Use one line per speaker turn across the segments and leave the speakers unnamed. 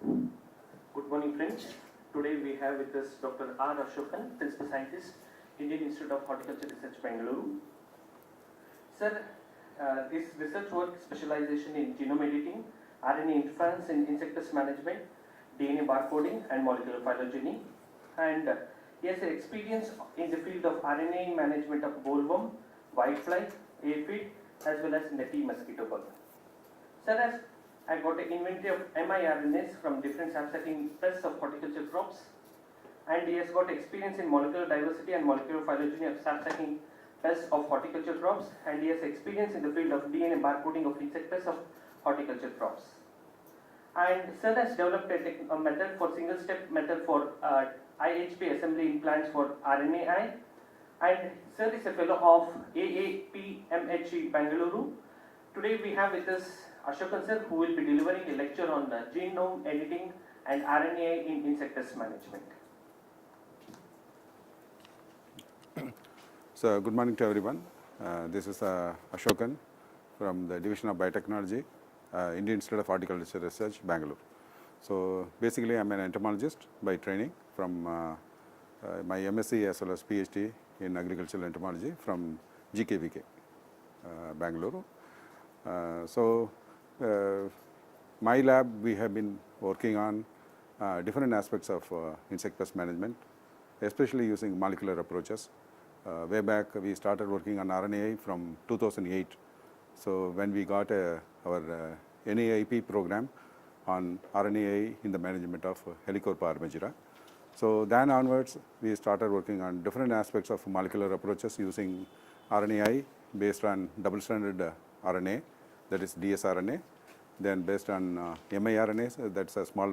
Good morning, friends. Today we have with us Dr. R. Ashokan, Principal Scientist, Indian Institute of Horticulture Research, Bangalore. Sir, his research work specialization in genome editing, RNA interference in insect pest management, DNA barcoding, and molecular phylogeny. And he has experience in the field of RNA management of bollworm, whitefly, aphid, as well as in the tea mosquito bug. Sir, as I got an inventory of miRNAs from different sap-sucking pests of horticulture crops, and he has got experience in molecular diversity and molecular phylogeny of sap-sucking pests of horticulture crops, and he has experience in the field of DNA barcoding of insect pests of horticulture crops. And Sir has developed a method for single-step method for IHP assembly in plants for RNAi, and Sir is a fellow of AAPMHE Bangalore. Today we have with us Ashokan sir, who will be delivering a lecture on genome editing and RNA in insect pest management.
So, good morning to everyone. This is Ashokan from the Division of Biotechnology, Indian Institute of Horticulture Research, Bangalore. So, basically I am an entomologist by training from my MSc as well as PhD in agricultural entomology from GKVK, Bangalore. My lab, we have been working on different aspects of insect pest management, especially using molecular approaches. Way back we started working on RNAi from 2008. So, when we got our NAIP program on RNAi in the management of Helicoverpa armigera. So, then onwards we started working on different aspects of molecular approaches using RNAi based on double-stranded RNA, that is dsRNA, then based on miRNAs, that's a small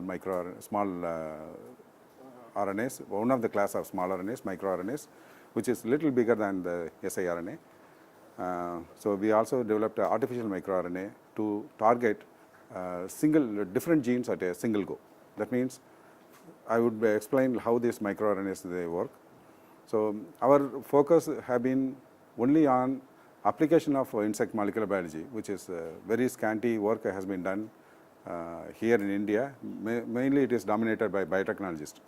RNAs, one of the class of small RNAs, microRNAs, which is little bigger than the siRNA. So, we also developed artificial microRNA to target different genes at a single go. That means I would explain how these microRNAs they work. So, our focus have been only on application of insect molecular biology, which is very scanty work has been done here in India. Mainly it is dominated by biotechnologists.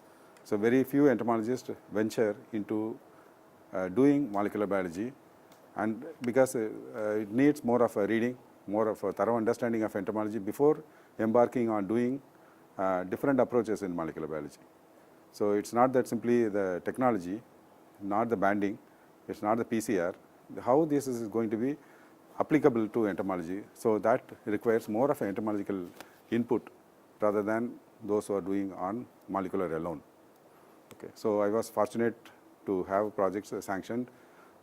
So, very few entomologists venture into doing molecular biology, and because it needs more of a reading, more of a thorough understanding of entomology before embarking on doing different approaches in molecular biology. So, it is not that simply the technology, not the banding, it is not the PCR, how this is going to be applicable to entomology. So, that requires more of an entomological input rather than those who are doing on molecular alone. Okay. So, I was fortunate to have projects sanctioned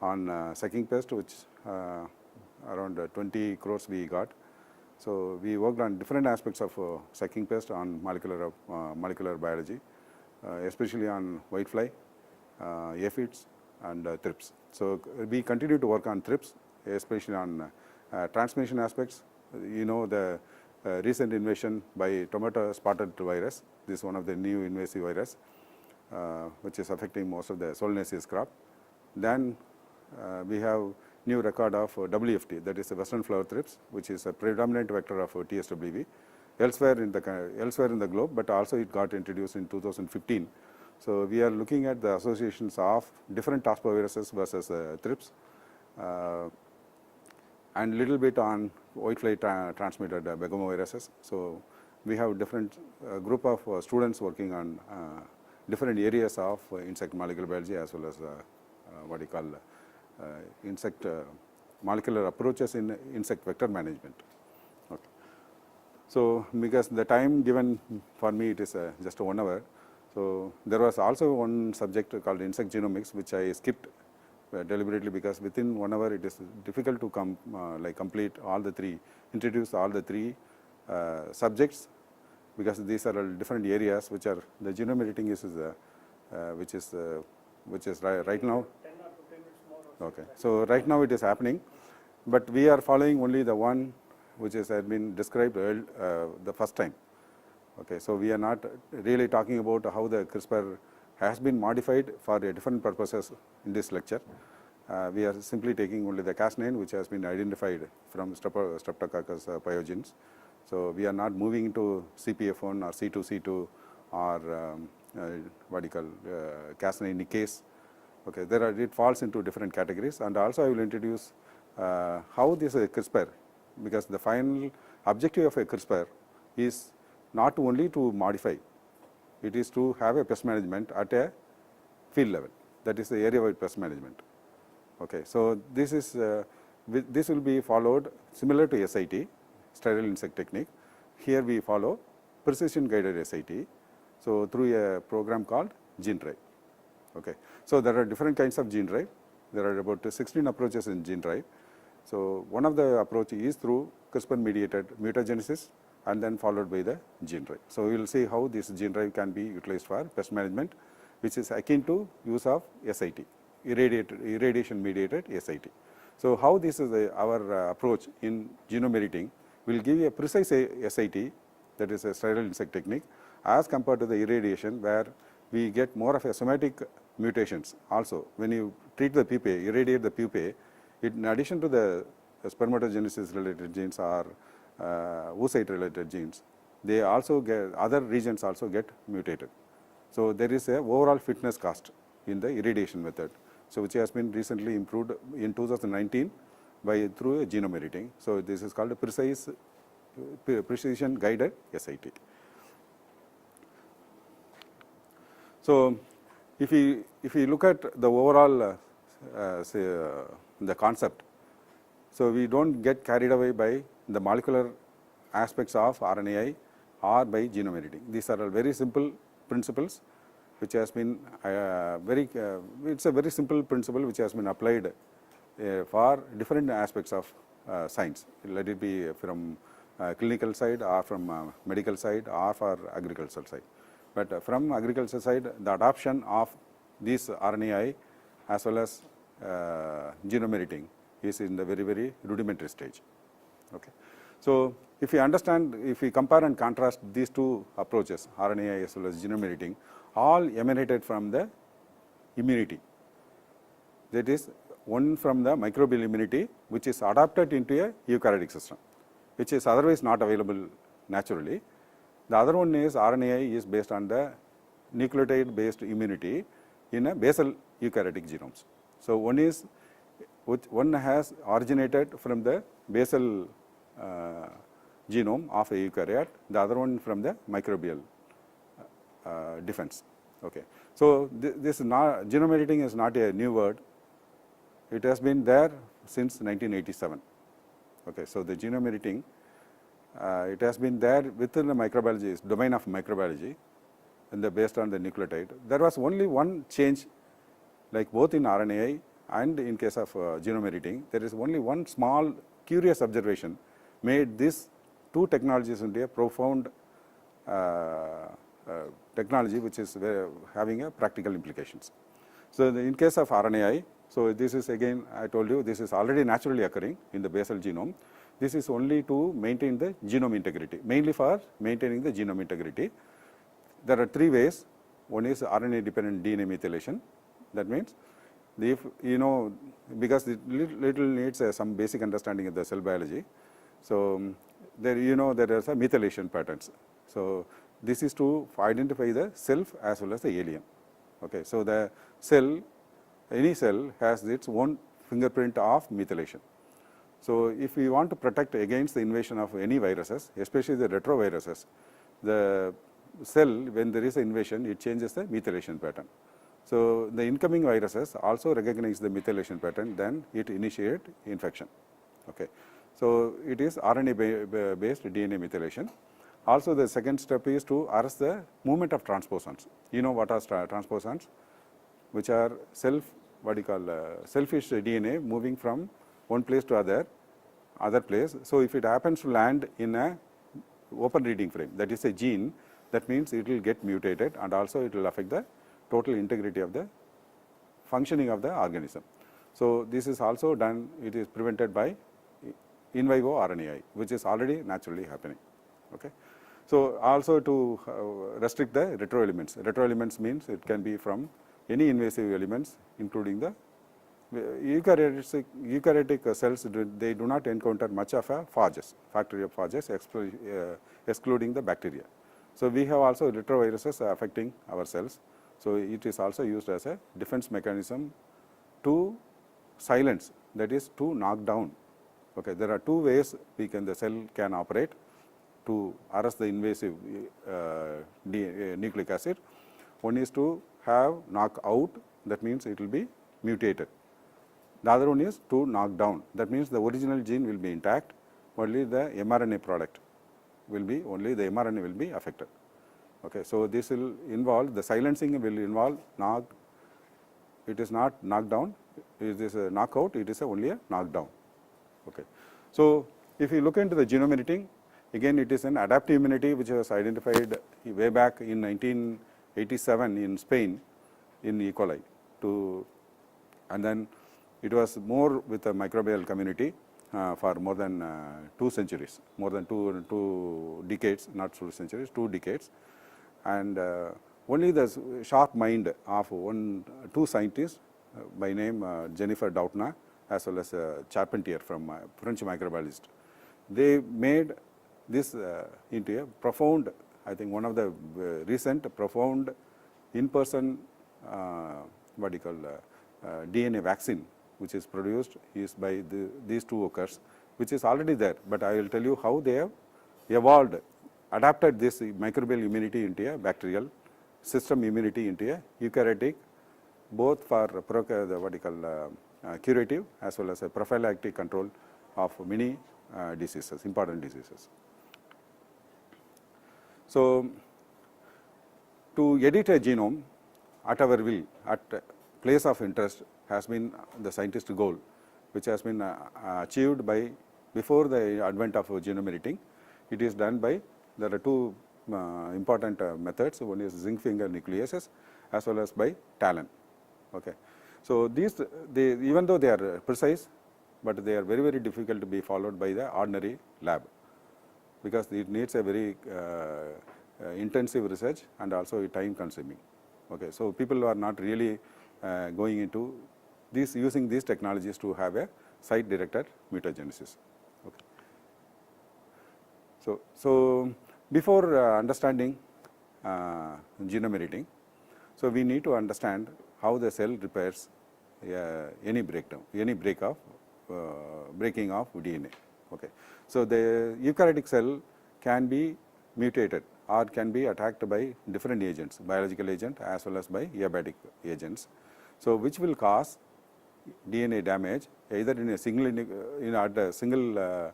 on sucking pest, which around 20 crores we got. So, we worked on different aspects of sucking pest on molecular biology, especially on whitefly, aphids, and thrips. So, we continue to work on thrips, especially on transmission aspects. You know, the recent invasion by tomato spotted virus. This is one of the new invasive virus, which is affecting most of the Solanaceous crop. Then we have new record of WFT, that is the western flower thrips, which is a predominant vector of TSWV elsewhere in the globe, but also it got introduced in 2015. So, we are looking at the associations of different taspoviruses versus thrips, and little bit on whitefly transmitted begomoviruses. So, we have different group of students working on different areas of insect molecular biology as well as what you call insect molecular approaches in insect vector management. Okay. So, because the time given for me it is just 1 hour. So, there was also one subject called insect genomics, which I skipped deliberately because within 1 hour it is difficult to complete all the three, introduce all the three subjects, because these are different areas which are the genome editing is which is right now.
10 or 15 minutes more.
Okay. So, right now it is happening, but we are following only the one which has been described the first time. Okay. So, we are not really talking about how the CRISPR has been modified for different purposes in this lecture. We are simply taking only the Cas9, which has been identified from Streptococcus pyogenes, So we are not moving into CPF1 or C2C2 or what do you call Cas9 nickase. Okay, it falls into different categories, and also I will introduce how this CRISPR, because the final objective of a CRISPR is not only to modify, it is to have a pest management at a field level. That is the area-wide pest management. Okay, so this is this will be followed similar to SIT, sterile insect technique. Here we follow precision guided SIT. So through a program called GeneDrive. Okay, so there are different kinds of GeneDrive. There are about 16 approaches in GeneDrive. So one of the approach is through CRISPR mediated mutagenesis and then followed by the GeneDrive. So we will see how this GeneDrive can be utilized for pest management, which is akin to use of SIT, irradiation mediated SIT. So how this is our approach in genome editing will give you a precise SIT, that is a sterile insect technique, as compared to the irradiation where we get more of a somatic mutations. Also, when you treat the pupae, irradiate the pupae, in addition to the spermatogenesis related genes or oocyte related genes, they also get, other regions also get mutated. So there is a overall fitness cost in the irradiation method, so which has been recently improved in 2019 through genome editing. So this is called a precision guided SIT. So if we look at the overall the concept, so we don't get carried away by the molecular aspects of RNAi or by genome editing. These are all very simple principles which has been it's a very simple principle which has been applied for different aspects of science, let it be from clinical side or from medical side or for agricultural side. But from agriculture side, the adoption of these RNAi as well as genome editing is in the very, very rudimentary stage. Okay. So if you understand, if we compare and contrast these two approaches, RNAi as well as genome editing, all emanated from the immunity. That is, one from the microbial immunity, which is adapted into a eukaryotic system, which is otherwise not available naturally. The other one is RNAi is based on the nucleotide based immunity in a basal eukaryotic genomes. So one has originated from the basal genome of a eukaryote, the other one from the microbial defense. Okay. So this genome editing is not a new word. It has been there since 1987. Okay. So the genome editing, it has been there within the microbiology, domain of microbiology, and based on the nucleotide. There was only one change, like both in RNAi and in case of genome editing, there is only one small curious observation made these two technologies into a profound technology which is having a practical implications. So in case of RNAi, so this is again, I told you, this is already naturally occurring in the basal genome. This is only to maintain the genome integrity, mainly for maintaining the genome integrity. There are three ways. One is RNA dependent DNA methylation. That means, if you know, because it little needs some basic understanding of the cell biology. So there, you know, there are some methylation patterns. So this is to identify the self as well as the alien. Okay. So the cell, any cell has its own fingerprint of methylation. So if we want to protect against the invasion of any viruses, especially the retroviruses, the cell, when there is an invasion, it changes the methylation pattern. So the incoming viruses also recognize the methylation pattern, then it initiates infection. Okay. So it is RNA based DNA methylation. Also the second step is to arrest the movement of transposons. You know what are transposons? Which are selfish DNA moving from one place to other place. So if it happens to land in a open reading frame, that is a gene, that means it will get mutated and also it will affect the total integrity of the functioning of the organism. So this is also done, it is prevented by in vivo RNAi, which is already naturally happening. Okay. So also to restrict the retroelements. Retroelements means it can be from any invasive elements, including the Eukaryotic cells, they do not encounter much of a phages, factory of phages, excluding the bacteria. So we have also retroviruses affecting our cells. So it is also used as a defense mechanism to silence, that is to knock down. Okay, there are two ways the cell can operate to arrest the invasive nucleic acid. One is to have knock out, that means it will be mutated. The other one is to knock down, that means the original gene will be intact, only the mRNA product will be, only the mRNA will be affected. Okay, so this will involve, the silencing will involve it is not knockdown, it is a knockout, it is only a knockdown. Okay. So if you look into the genome editing, again it is an adaptive immunity which was identified way back in 1987 in Spain in E. coli, and then it was more with the microbial community for more than 2 centuries, more than two decades, not 2 centuries, 2 decades. And only the sharp mind of two scientists by name Jennifer Doudna as well as Charpentier from French microbiologist, they made this into a profound, I think one of the recent profound in-person what you call DNA vaccine which is produced is by these two workers, which is already there, but I will tell you how they have evolved, adapted this microbial immunity into a bacterial, system immunity into a eukaryotic, both for what you call curative as well as a prophylactic control of many diseases, important diseases. So to edit a genome at our will, at place of interest, has been the scientist's goal, which has been achieved by before the advent of genome editing. It is done by, there are two important methods. One is zinc finger nucleases as well as by TALEN. Okay. So these, even though they are precise, but they are very, very difficult to be followed by the ordinary lab, because it needs a very intensive research and also time consuming. Okay. So people are not really going into this, using these technologies to have a site directed mutagenesis. Okay. So before understanding genome editing, so we need to understand how the cell repairs any breakdown, any breaking of DNA. Okay. So the eukaryotic cell can be mutated or can be attacked by different agents, biological agent as well as by abiotic agents. So which will cause DNA damage either in a single at a single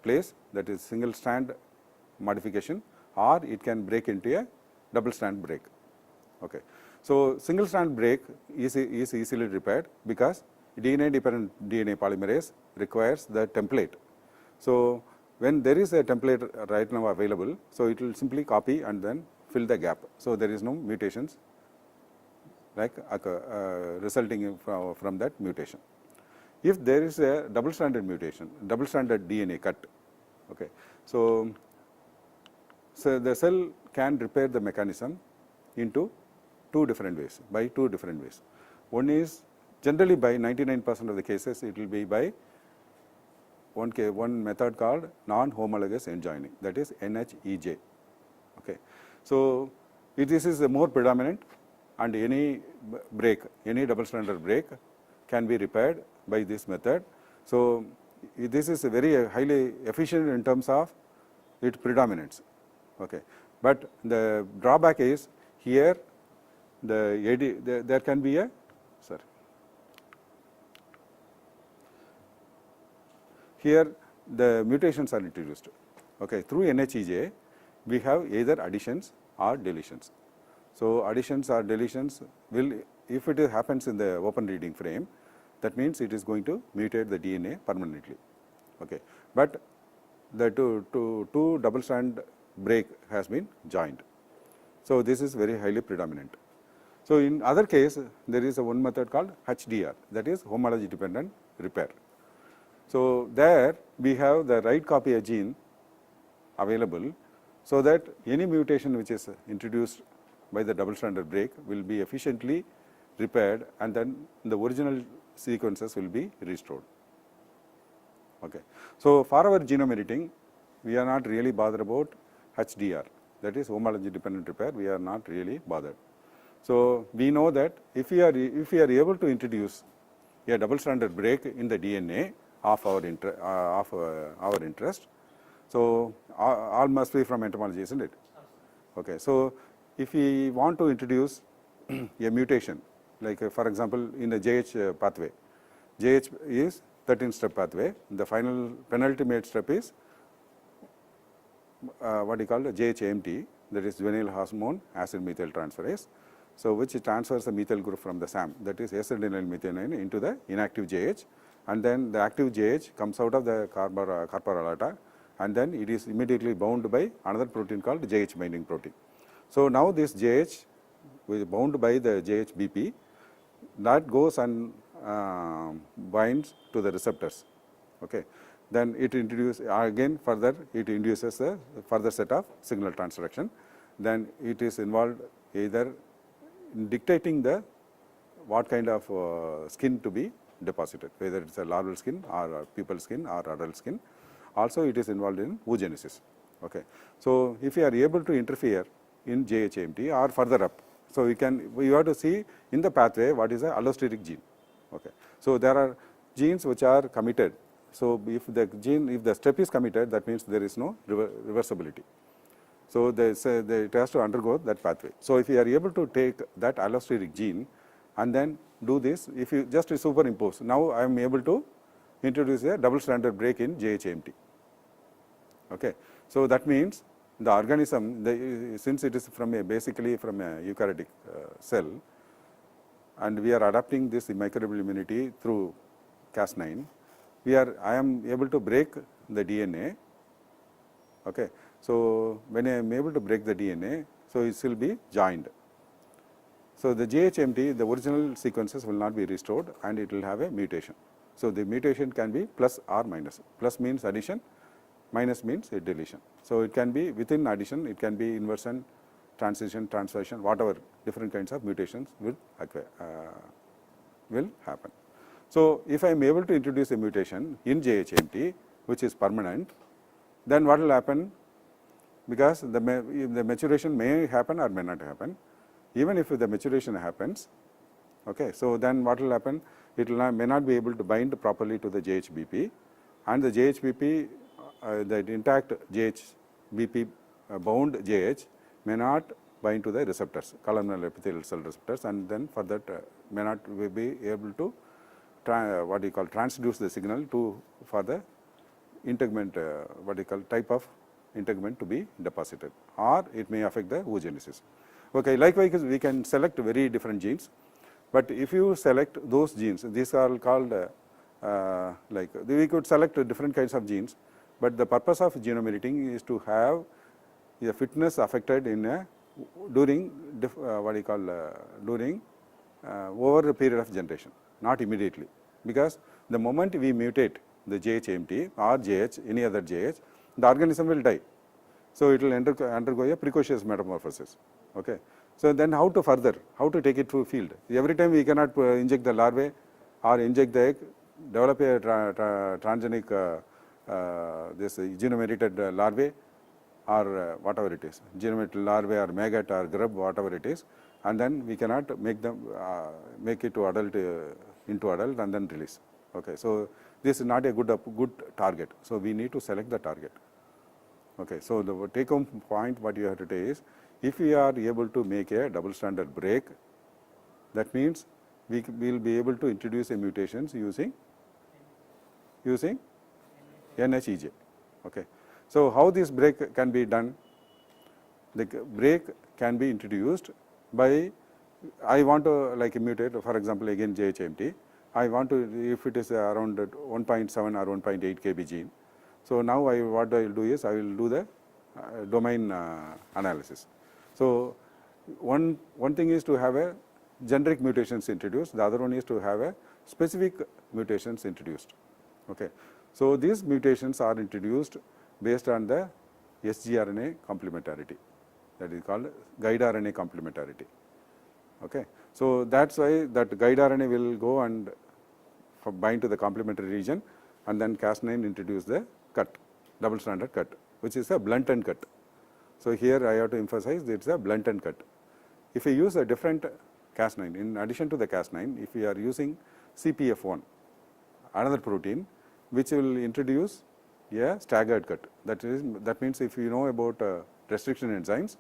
place, that is single strand modification, or it can break into a double strand break. Okay. So single strand break is easily repaired because DNA dependent DNA polymerase requires the template. So when there is a template right now available, so it will simply copy and then fill the gap. So there is no mutations like resulting from that mutation. If there is a double stranded mutation, double stranded DNA cut, okay, so the cell can repair the mechanism into two different ways, by two different ways. One is generally by 99% of the cases it will be by one method called non-homologous enjoining, that is NHEJ. Okay. So this is more predominant, and any break, any double stranded break can be repaired by this method. So this is very highly efficient in terms of its predominance. Okay. But the drawback is here there can be a here the mutations are introduced. Okay. Through NHEJ we have either additions or deletions. So additions or deletions will, if it happens in the open reading frame, that means it is going to mutate the DNA permanently. Okay. But the two double strand break has been joined. So this is very highly predominant. So in other case there is one method called HDR, that is homology dependent repair. So there we have the right copy of gene available, so that any mutation which is introduced by the double stranded break will be efficiently repaired, and then the original sequences will be restored. Okay. So, for our genome editing, we are not really bothered about HDR, that is homology dependent repair, we are not really bothered. So, we know that if we are able to introduce a double stranded break in the DNA of our interest, so all must be from entomology, isn't it? Okay. So, if we want to introduce a mutation, like for example, in the JH pathway, JH is 13-step pathway. The final penultimate step is what you call the JH-AMT, that is juvenile hormone acid methyl transferase. So, which transfers the methyl group from the SAM, that is S-adenyl methionine, into the inactive JH, and then the active JH comes out of the carborolata, and then it is immediately bound by another protein called JH binding protein. So, now this JH is bound by the JH-BP, that goes and binds to the receptors. Okay. Then it introduces again further, it induces a further set of signal transduction. Then it is involved either in dictating the what kind of skin to be deposited, whether it is a larval skin or a pupal skin or adult skin. Also it is involved in oogenesis. Okay. So, if you are able to interfere in JH-AMT or further up, so you have to see in the pathway what is the allosteric gene. Okay. So, there are genes which are committed. So, if the step is committed, that means there is no reversibility. So, it has to undergo that pathway. So, if you are able to take that allosteric gene and then do this, if you just superimpose, now I am able to introduce a double stranded break in JH-AMT. Okay. So, that means the organism, since it is basically from a eukaryotic cell, and we are adapting this microbial immunity through Cas9, I am able to break the DNA. Okay. So, when I am able to break the DNA, so it will be joined. So, the JH-AMT, the original sequences will not be restored and it will have a mutation. So, the mutation can be plus or minus. Plus means addition, minus means a deletion. So, it can be within addition, it can be inversion, transition, transversion, whatever different kinds of mutations will happen. So, if I am able to introduce a mutation in JH-AMT which is permanent, then what will happen? Because the maturation may happen or may not happen. Even if the maturation happens, okay, so then what will happen? It may not be able to bind properly to the JH-BP, and the JH-BP, the intact JH-BP bound JH may not bind to the receptors, columnar epithelial cell receptors, and then for that may not be able to transduce the signal for the integument, type of integument to be deposited, or it may affect the oogenesis. Okay. Likewise, we can select very different genes, but if you select those genes, these are called we could select different kinds of genes, but the purpose of genome editing is to have the fitness affected in during over a period of generation, not immediately, because the moment we mutate the JH-AMT or JH, any other JH, the organism will die. So, it will undergo a precocious metamorphosis. Okay. So, then how to take it to field? Every time we cannot inject the larvae or inject the egg, develop a transgenic this genome edited larvae or whatever it is, genome edited larvae or maggot or grub, whatever it is, and then we cannot make them make it to adult into adult and then release. Okay. So, this is not a good target. So, we need to select the target. Okay. So, the take home point what you have to take is, if we are able to make a double stranded break, that means we will be able to introduce a mutations using NHEJ. Okay. So, how this break can be done? The break can be introduced by, I want to mutate, for example, again JH-AMT, I want to, if it is around 1.7 or 1.8 kb gene. So, now what I will do is, I will do the domain analysis. So, one thing is to have a generic mutations introduced, the other one is to have a specific mutations introduced. Okay. So, these mutations are introduced based on the sgRNA complementarity, that is called guide RNA complementarity. Okay. So, that is why that guide RNA will go and bind to the complementary region, and then Cas9 introduce the cut, double stranded cut, which is a blunt end cut. So here I have to emphasize it's a blunt end cut. If we use a different Cas9, in addition to the Cas9, if we are using CPF1, another protein, which will introduce a staggered cut. That means if you know about restriction enzymes,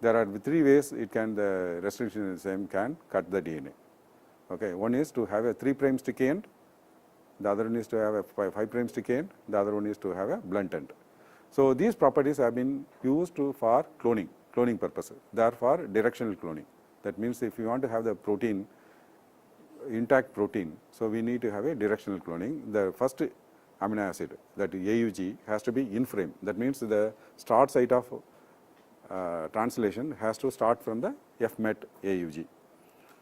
there are 3 ways the restriction enzyme can cut the DNA. Okay, one is to have a 3' sticky end, the other one is to have a 5' sticky end, the other one is to have a blunt end. So these properties have been used for cloning purposes. They are for directional cloning. That means if you want to have the protein, intact protein, so we need to have a directional cloning. The first amino acid, that AUG, has to be in frame. That means the start site of translation has to start from the FMET AUG.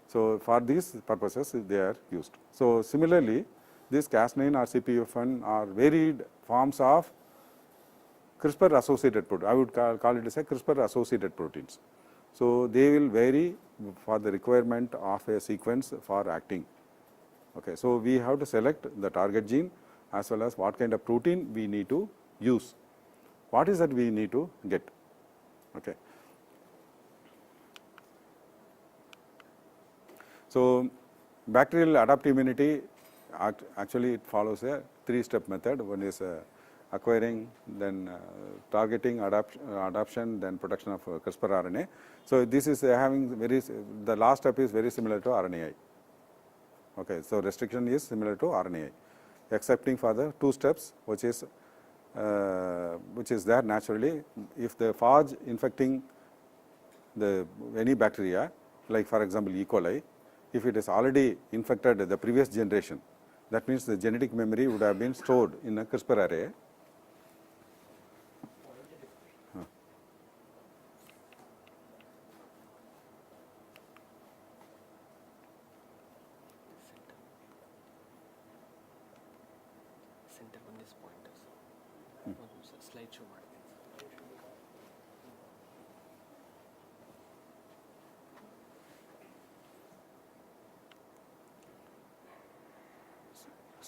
So for these purposes they are used. So similarly, this Cas9 or CPF1 are varied forms of CRISPR associated protein. I would call it as a CRISPR associated proteins. So they will vary for the requirement of a sequence for acting. Okay, so we have to select the target gene as well as what kind of protein we need to use. What is that we need to get? Okay. So bacterial adaptive immunity, actually it follows a 3-step method. One is acquiring, then targeting, adaptation, then production of CRISPR RNA. So this is having the last step is very similar to RNAi. Okay, so restriction is similar to RNAi, excepting for the 2 steps, which is there naturally. If the phage infecting any bacteria, like for example E. coli, if it is already infected the previous generation, that means the genetic memory would have been stored in a CRISPR array.
Center on this pointers. Slideshow ಮಾಡ್ತೀನಿ.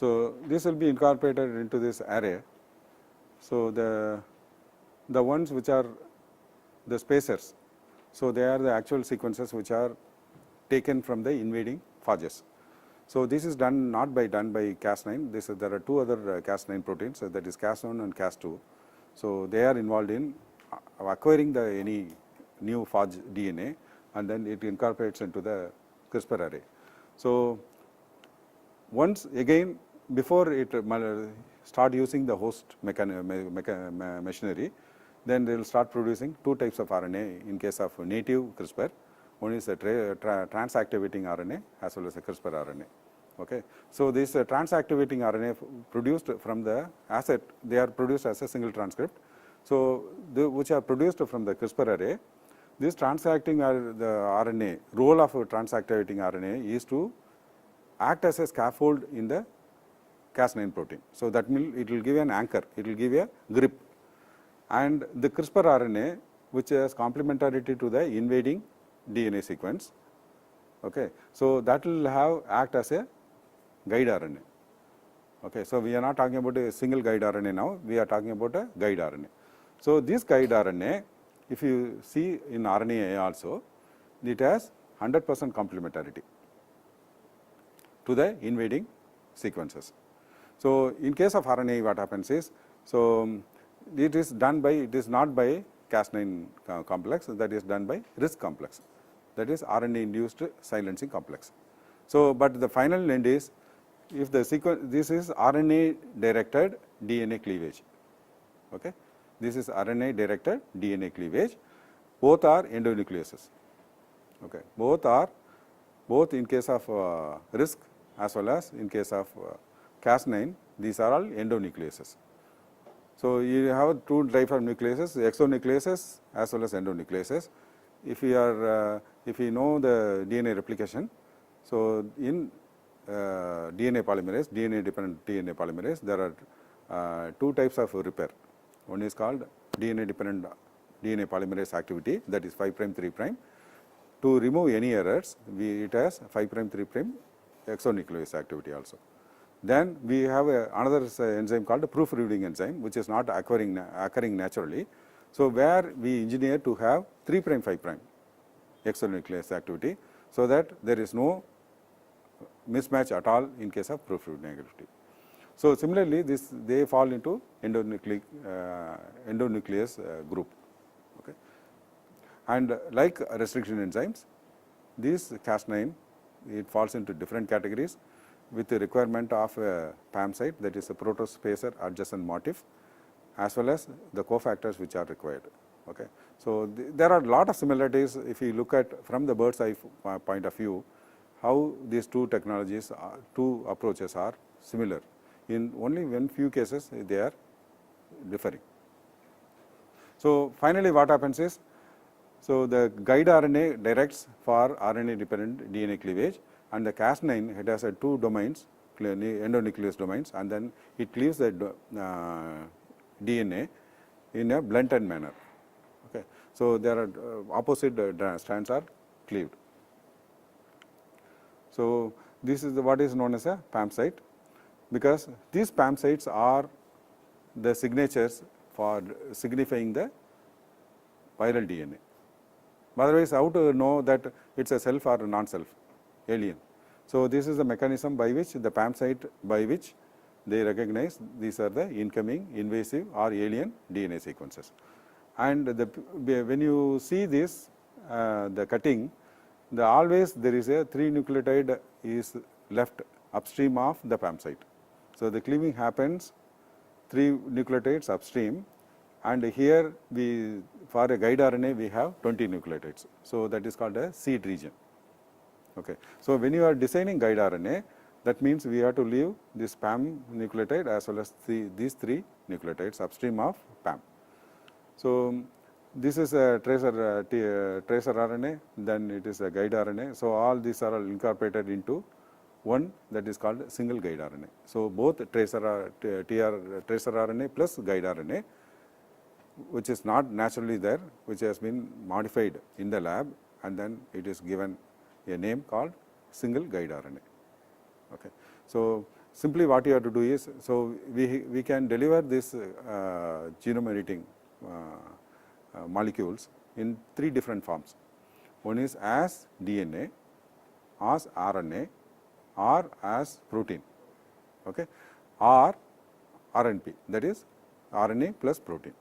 So this will be incorporated into this array. So the ones which are the spacers, so they are the actual sequences which are taken from the invading phages. So this is done not by Cas9. There are 2 other Cas9 proteins, that is Cas1 and Cas2. So they are involved in acquiring any new phage DNA, and then it incorporates into the CRISPR array. So once again, before it start using the host machinery, then they will start producing 2 types of RNA in case of native CRISPR. One is a transactivating RNA as well as a CRISPR RNA. Okay. So this transactivating RNA produced from the asset, they are produced as a single transcript. So which are produced from the CRISPR array. This transacting the RNA, role of a transactivating RNA is to act as a scaffold in the Cas9 protein. So that means it will give an anchor, it will give a grip. And the CRISPR RNA, which is complementarity to the invading DNA sequence. Okay. So that will act as a guide RNA. Okay. So we are not talking about a single guide RNA now, we are talking about a guide RNA. So this guide RNA, if you see in RNA also, it has 100% complementarity to the invading sequences. So in case of RNA, what happens is, so it is not by Cas9 complex, that is done by RISC complex, that is RNA induced silencing complex. So but the final end is, if the sequence, this is RNA directed DNA cleavage. Okay. This is RNA directed DNA cleavage. Both are endonucleases. Okay. Both in case of RISC as well as in case of Cas9, these are all endonucleases. So you have 2 types of nucleases, exonucleases as well as endonucleases. If you know the DNA replication, so in DNA polymerase, DNA dependent DNA polymerase, there are 2 types of repair. One is called DNA dependent DNA polymerase activity, that is 5' 3'. To remove any errors, it has 5' 3' exonuclease activity also. Then we have another enzyme called proofreading enzyme, which is not occurring naturally. So where we engineer to have 3' 5' exonuclease activity, so that there is no mismatch at all in case of proofreading negativity. So similarly, they fall into endonuclease group. Okay. And like restriction enzymes, this Cas9, it falls into different categories with the requirement of a PAM site, that is a protospacer adjacent motif, as well as the cofactors which are required. Okay. So there are a lot of similarities if you look at from the bird's eye point of view, how these two technologies, two approaches are similar. In only one few cases they are differing. So finally what happens is, so the guide RNA directs for RNA dependent DNA cleavage, and the Cas9, it has 2 domains, endonuclease domains, and then it cleaves the DNA in a blunted manner. Okay. So there are opposite strands are cleaved. So this is what is known as a PAM site, because these PAM sites are the signatures for signifying the viral DNA. Otherwise, how to know that it's a self or non-self, alien? So this is the mechanism by which the PAM site by which they recognize these are the incoming, invasive or alien DNA sequences. And when you see this, the cutting, always there is a 3 nucleotide is left upstream of the PAM site. So the cleaving happens 3 nucleotides upstream, and here we, for a guide RNA we have 20 nucleotides. So that is called a seed region. Okay. So when you are designing guide RNA, that means we have to leave this PAM nucleotide as well as these 3 nucleotides upstream of PAM. So this is a tracer RNA, then it is a guide RNA. So all these are incorporated into one, that is called single guide RNA. So both tracer RNA plus guide RNA, which is not naturally there, which has been modified in the lab, and then it is given a name called single guide RNA. Okay. So simply what you have to do is, so we can deliver this genome editing molecules in 3 different forms. One is as DNA, as RNA, or as protein, okay, or RNP, that is RNA plus protein.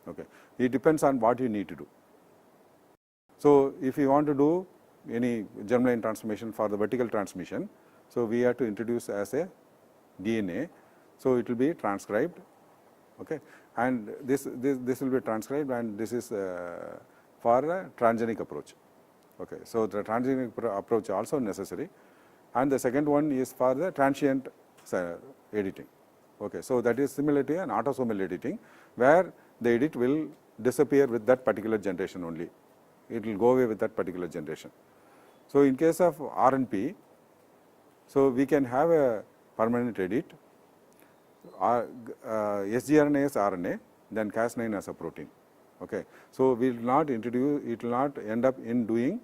Okay. It depends on what you need to do. So if you want to do any germline transformation for the vertical transmission, so we have to introduce as a DNA, so it will be transcribed, okay, and this will be transcribed, and this is for a transgenic approach. Okay. So the transgenic approach also necessary, and the second one is for the transient editing. Okay. So that is similar to an autosomal editing, where the edit will disappear with that particular generation only. It will go away with that particular generation. So in case of RNP, so we can have a permanent edit, sgRNA as RNA, then Cas9 as a protein. Okay. So we will not introduce, it will not end up in doing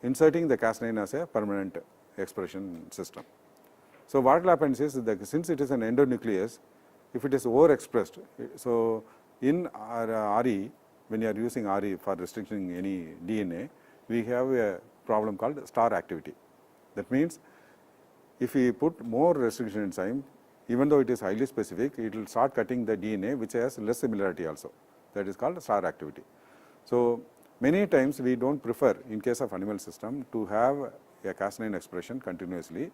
inserting the Cas9 as a permanent expression system. So what happens is that since it is an endonuclease, if it is overexpressed, so in RE, when you are using RE for restricting any DNA, we have a problem called star activity. That means if we put more restriction enzyme, even though it is highly specific, it will start cutting the DNA which has less similarity also. That is called star activity. So many times we don't prefer, in case of animal system, to have a Cas9 expression continuously,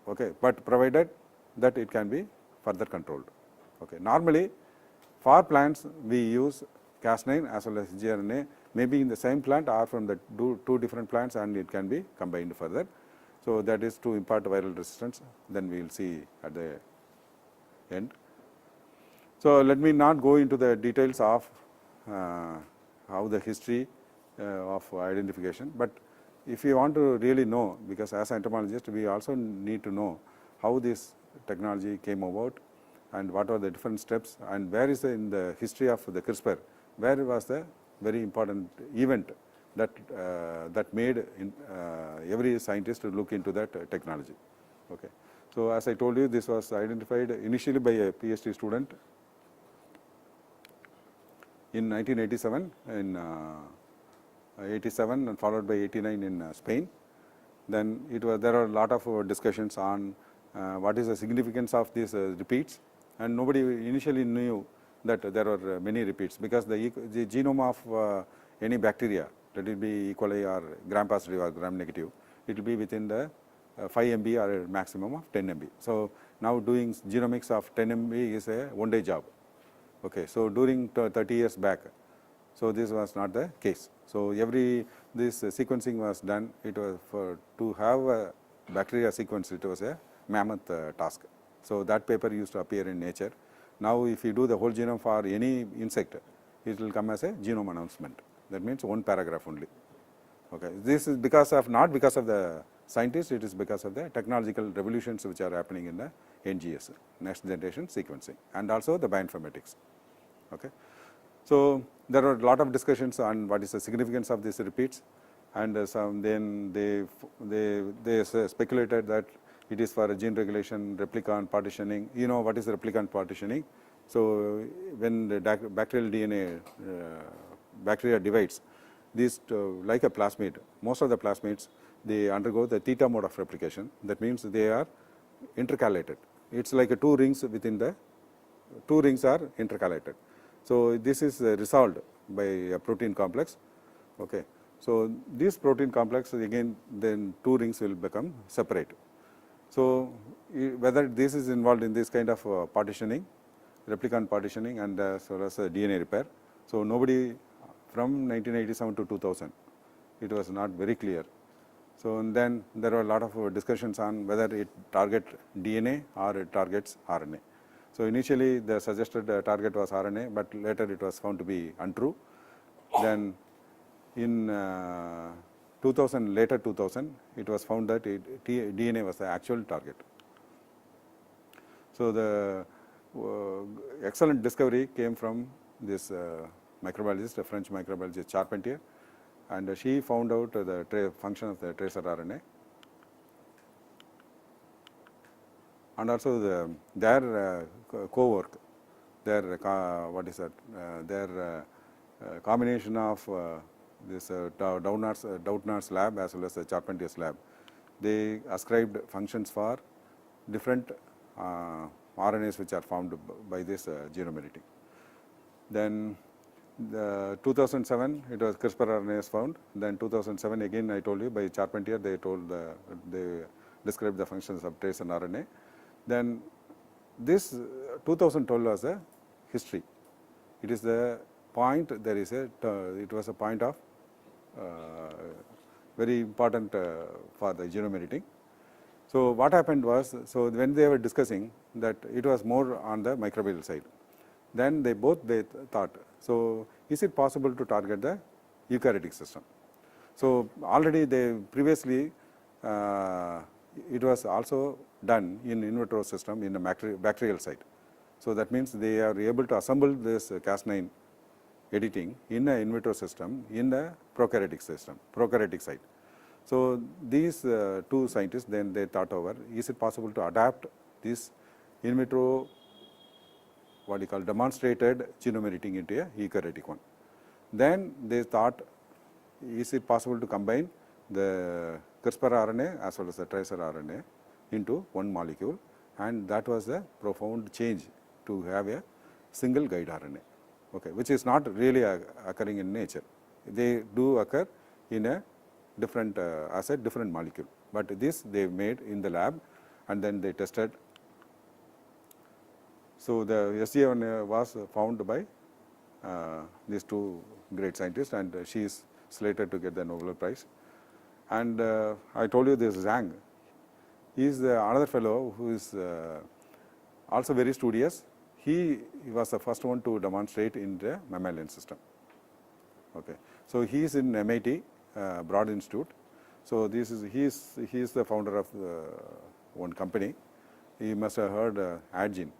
okay, but provided that it can be further controlled. Okay. Normally for plants we use Cas9 as well as sgRNA, maybe in the same plant or from the 2 different plants, and it can be combined further. So that is to impart viral resistance, then we will see at the end. So let me not go into the details of how the history of identification, but if you want to really know, because as entomologists we also need to know how this technology came about and what are the different steps, and where is in the history of the CRISPR, where was the very important event that that made every scientist to look into that technology. Okay. So as I told you, this was identified initially by a PhD student in 1987 in 87 and followed by 89 in Spain. Then there are a lot of discussions on what is the significance of these repeats, and nobody initially knew that there were many repeats, because the genome of any bacteria, let it be E. coli or gram positive or gram negative, it will be within the 5 MB or a maximum of 10 MB. So now doing genomics of 10 MB is a one-day job. Okay, so during 30 years back, so this was not the case. So this sequencing was done. It was to have a bacteria sequence. It was a mammoth task. So that paper used to appear in Nature. Now, if you do the whole genome for any insect, it will come as a genome announcement. That means one paragraph only. Okay, this is not because of the scientists. It is because of the technological revolutions which are happening in the NGS, next generation sequencing, and also the bioinformatics. Okay. So there are a lot of discussions on what is the significance of these repeats, and then they speculated that it is for gene regulation, replicon partitioning. You know what is replicon partitioning? So when the bacterial DNA bacteria divides, these like a plasmid, most of the plasmids, they undergo the theta mode of replication. That means they are intercalated. It's like two rings within the two rings are intercalated. So this is resolved by a protein complex. Okay. So this protein complex, again, then two rings will become separate. So whether this is involved in this kind of partitioning, replicon partitioning, and as well as DNA repair. So nobody from 1987 to 2000, it was not very clear. So and then there were a lot of discussions on whether it targets DNA or it targets RNA. So initially the suggested target was RNA, but later it was found to be untrue. Then in 2000, later 2000, it was found that DNA was the actual target. So the excellent discovery came from this microbiologist, a French microbiologist, Charpentier, and she found out the function of the tracer RNA. And also their co-work, their what is that? Their combination of this Doudna's lab as well as the Charpentier's lab, they ascribed functions for different RNAs which are formed by this genome editing. Then the 2007, it was CRISPR RNAs found. Then 2007, again I told you, by Charpentier, they described the functions of tracer RNA. Then this 2012 was a history. It is the point, it was a point of very important for the genome editing. So what happened was, so when they were discussing that it was more on the microbial side, then they thought, so is it possible to target the eukaryotic system? So already previously it was also done in vitro system in the bacterial side. So that means they are able to assemble this Cas9 editing in an in vitro system in the prokaryotic side. So these two scientists, then they thought over, is it possible to adapt this in vitro, what you call demonstrated genome editing into a eukaryotic one. Then they thought, is it possible to combine the CRISPR RNA as well as the tracer RNA into one molecule, and that was a profound change to have a single guide RNA, okay, which is not really occurring in nature. They do occur in a different as a different molecule, but this they made in the lab and then they tested. So the SGA1 was found by these two great scientists, and she is slated to get the Nobel Prize. And I told you this Zhang, he is another fellow who is also very studious. He was the first one to demonstrate in the mammalian system. Okay, so he is in MIT Broad Institute. So he is the founder of one company. You must have heard Adgene.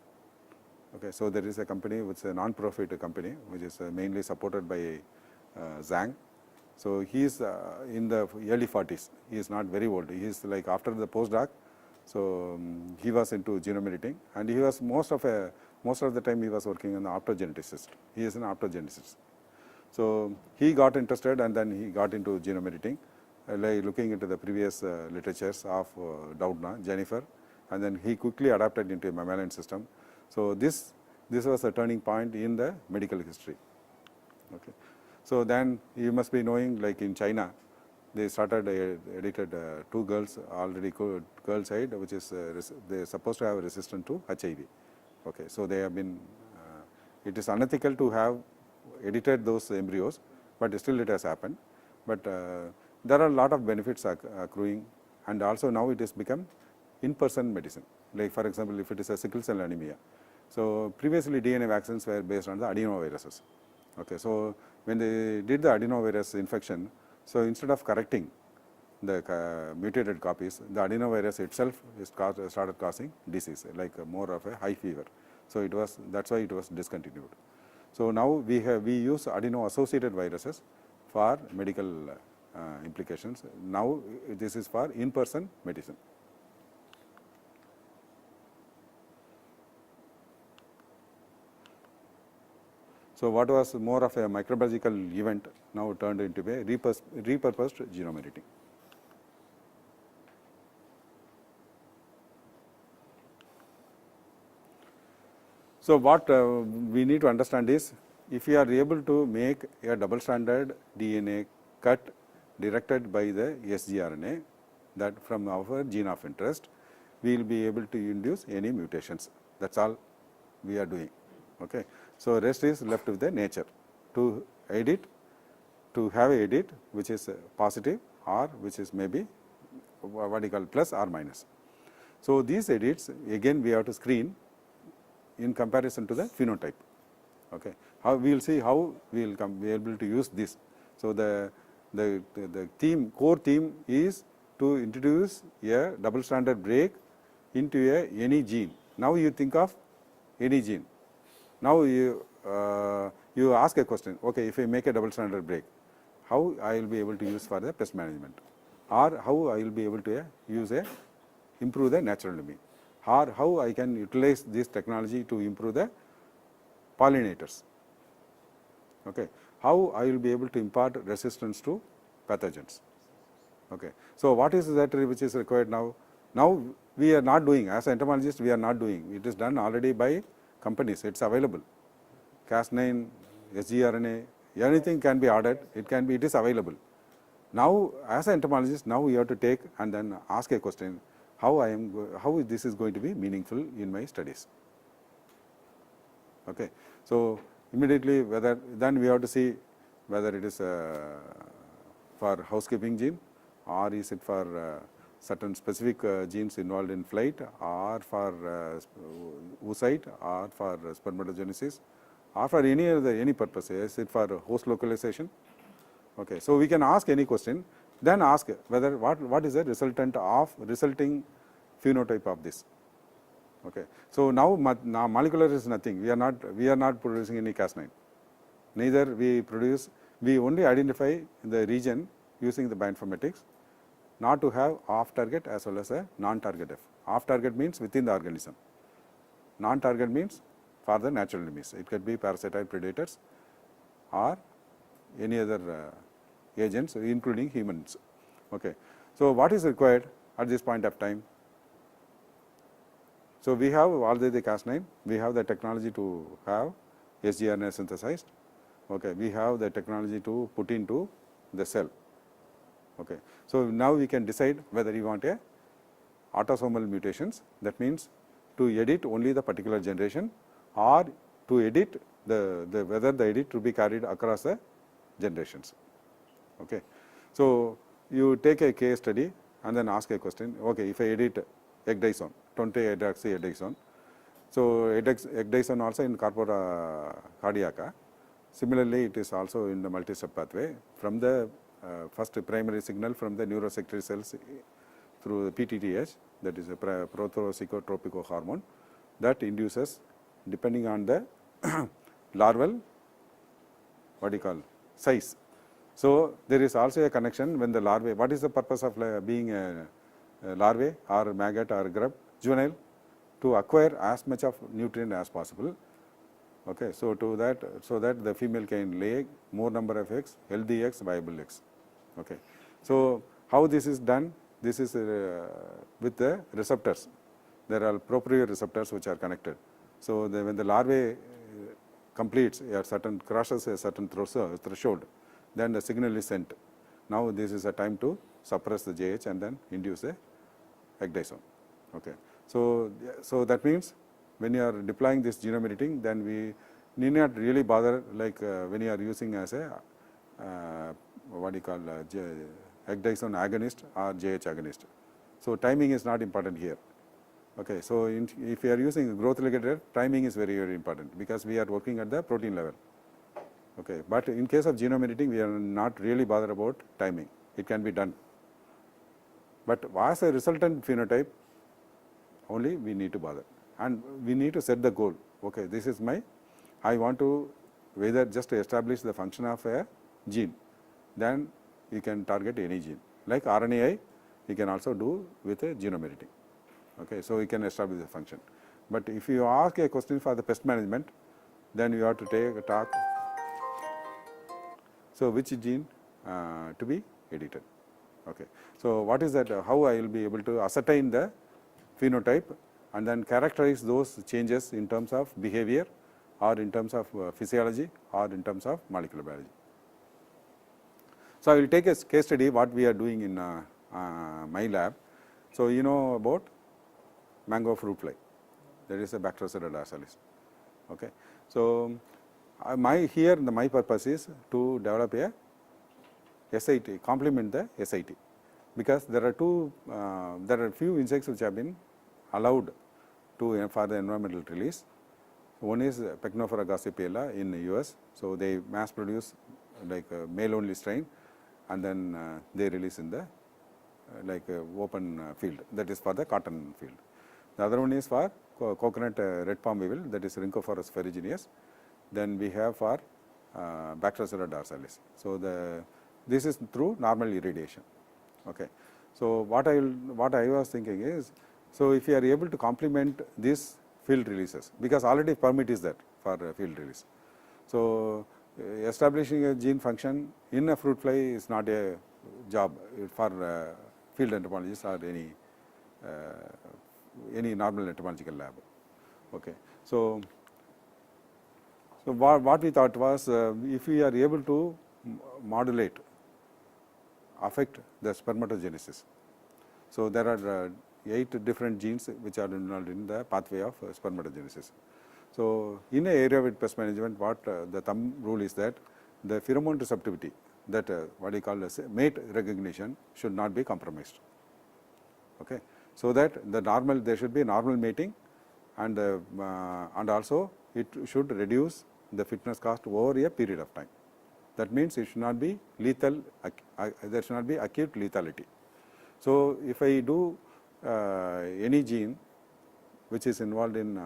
Okay, so there is a company which is a non-profit company which is mainly supported by Zhang. So he is in the early 40s. He is not very old. He is like after the postdoc. So he was into genome editing, and he was most of the time he was working on the optogeneticist. He is an optogeneticist. So he got interested, and then he got into genome editing, like looking into the previous literatures of Doudna, Jennifer, and then he quickly adapted into a mammalian system. So this was a turning point in the medical history. Okay. So then you must be knowing, like in China, they started edited two girls already girl side, which is they are supposed to have resistance to HIV. Okay. So they have been. It is unethical to have edited those embryos, but still it has happened. But there are a lot of benefits accruing, and also now it has become in-person medicine. Like for example, if it is a sickle cell anemia. So previously DNA vaccines were based on the adenoviruses. Okay, so when they did the adenovirus infection, so instead of correcting the mutated copies, the adenovirus itself started causing disease, like more of a high fever. So that's why it was discontinued. So now we use adeno-associated viruses for medical implications. Now this is for in-person medicine. So what was more of a microbiological event now turned into a repurposed genome editing. So what we need to understand is, if we are able to make a double stranded DNA cut directed by the sgRNA, that from our gene of interest, we will be able to induce any mutations. That's all we are doing. Okay. So rest is left with the nature to edit, to have a edit which is positive or which is maybe what you call plus or minus. So these edits again we have to screen in comparison to the phenotype. Okay. How we will see how we will be able to use this. So the core theme is to introduce a double stranded break into any gene. Now you think of any gene. Now you ask a question, okay, if I make a double stranded break, how I will be able to use for the pest management, or how I will be able to improve the natural enemy, or how I can utilize this technology to improve the pollinators. Okay. How I will be able to impart resistance to pathogens. Okay. So what is that which is required now? Now we are not doing, as entomologists we are not doing, it is done already by companies, it is available. Cas9, sgRNA, anything can be ordered, it is available. Now as an entomologist, now we have to take and then ask a question, how this is going to be meaningful in my studies. Okay. So immediately then we have to see whether it is for housekeeping gene, or is it for certain specific genes involved in flight, or for oocyte, or for spermatogenesis, or for any purpose. Is it for host localization? Okay. So we can ask any question, then ask whether what is the resulting phenotype of this. Okay. So now molecular is nothing. We are not producing any Cas9. Neither we only identify the region using the bioinformatics, not to have off target as well as a non-target F. Off target means within the organism. Non-target means for the natural enemies. It could be parasitoid predators or any other agents, including humans. Okay. So what is required at this point of time? So we have already the Cas9, we have the technology to have sgRNA synthesized. Okay. We have the technology to put into the cell. Okay. So now we can decide whether you want a autosomal mutations, that means to edit only the particular generation, or to edit whether the edit to be carried across the generations. Okay. So you take a case study and then ask a question, okay, if I edit ecdysone, 20-hydroxy-ecdysone, so ecdysone also in Corpora cardiaca. Similarly, it is also in the multi-step pathway from the first primary signal from the neurosecretory cells through the PTTH, that is a prothoropsychotropic hormone, that induces, depending on the larval size. So there is also a connection when the larvae, what is the purpose of being a larvae or maggot or grub, juvenile, to acquire as much of nutrient as possible. Okay, so that the female can lay more number of eggs, healthy eggs, viable eggs. Okay, so how this is done? This is with the receptors. There are proprioceptive receptors which are connected. So when the larvae completes a certain, crosses a certain threshold, then the signal is sent. Now this is a time to suppress the JH and then induce the egg dysome. Okay, so that means when you are deploying this genome editing, then we need not really bother like when you are using as a what do you call egg dysome agonist or JH agonist. So timing is not important here. Okay, so if you are using growth regulator, timing is very, very important because we are working at the protein level. Okay, but in case of genome editing, we are not really bothered about timing. It can be done. But as a resultant phenotype, only we need to bother, and we need to set the goal. Okay, this is I want to whether just to establish the function of a gene, then you can target any gene. Like RNAi, you can also do with a genome editing. Okay, so you can establish the function. But if you ask a question for the pest management, then you have to take a talk. So which gene to be edited? Okay, so what is that? How I will be able to ascertain the phenotype and then characterize those changes in terms of behavior or in terms of physiology or in terms of molecular biology. So I will take a case study what we are doing in my lab. So you know about mango fruit fly, there is a Bacterocerta dorsalis. Okay, so my purpose is to develop a SIT, complement the SIT, because there are few insects which have been allowed to for the environmental release. One is Pectinophora gossypiella in the US. So they mass produce like a male only strain, and then they release in the open field, that is for the cotton field. The other one is for coconut red palm weevil, that is Rhynchophorus ferruginous. Then we have for Bacterocerta dorsalis. So this is through normal irradiation. Okay, so what I was thinking is, so if you are able to complement these field releases, because already permit is there for field release. So establishing a gene function in a fruit fly is not a job for field entomologists or any normal entomological lab. Okay, so what we thought was if we are able to modulate, affect the spermatogenesis. So there are 8 different genes which are involved in the pathway of spermatogenesis. So in an area with pest management, what the thumb rule is that the pheromone receptivity, that what you call as mate recognition, should not be compromised. Okay, so that there should be normal mating, and also it should reduce the fitness cost over a period of time. That means it should not be lethal, there should not be acute lethality. So if I do any gene which is involved in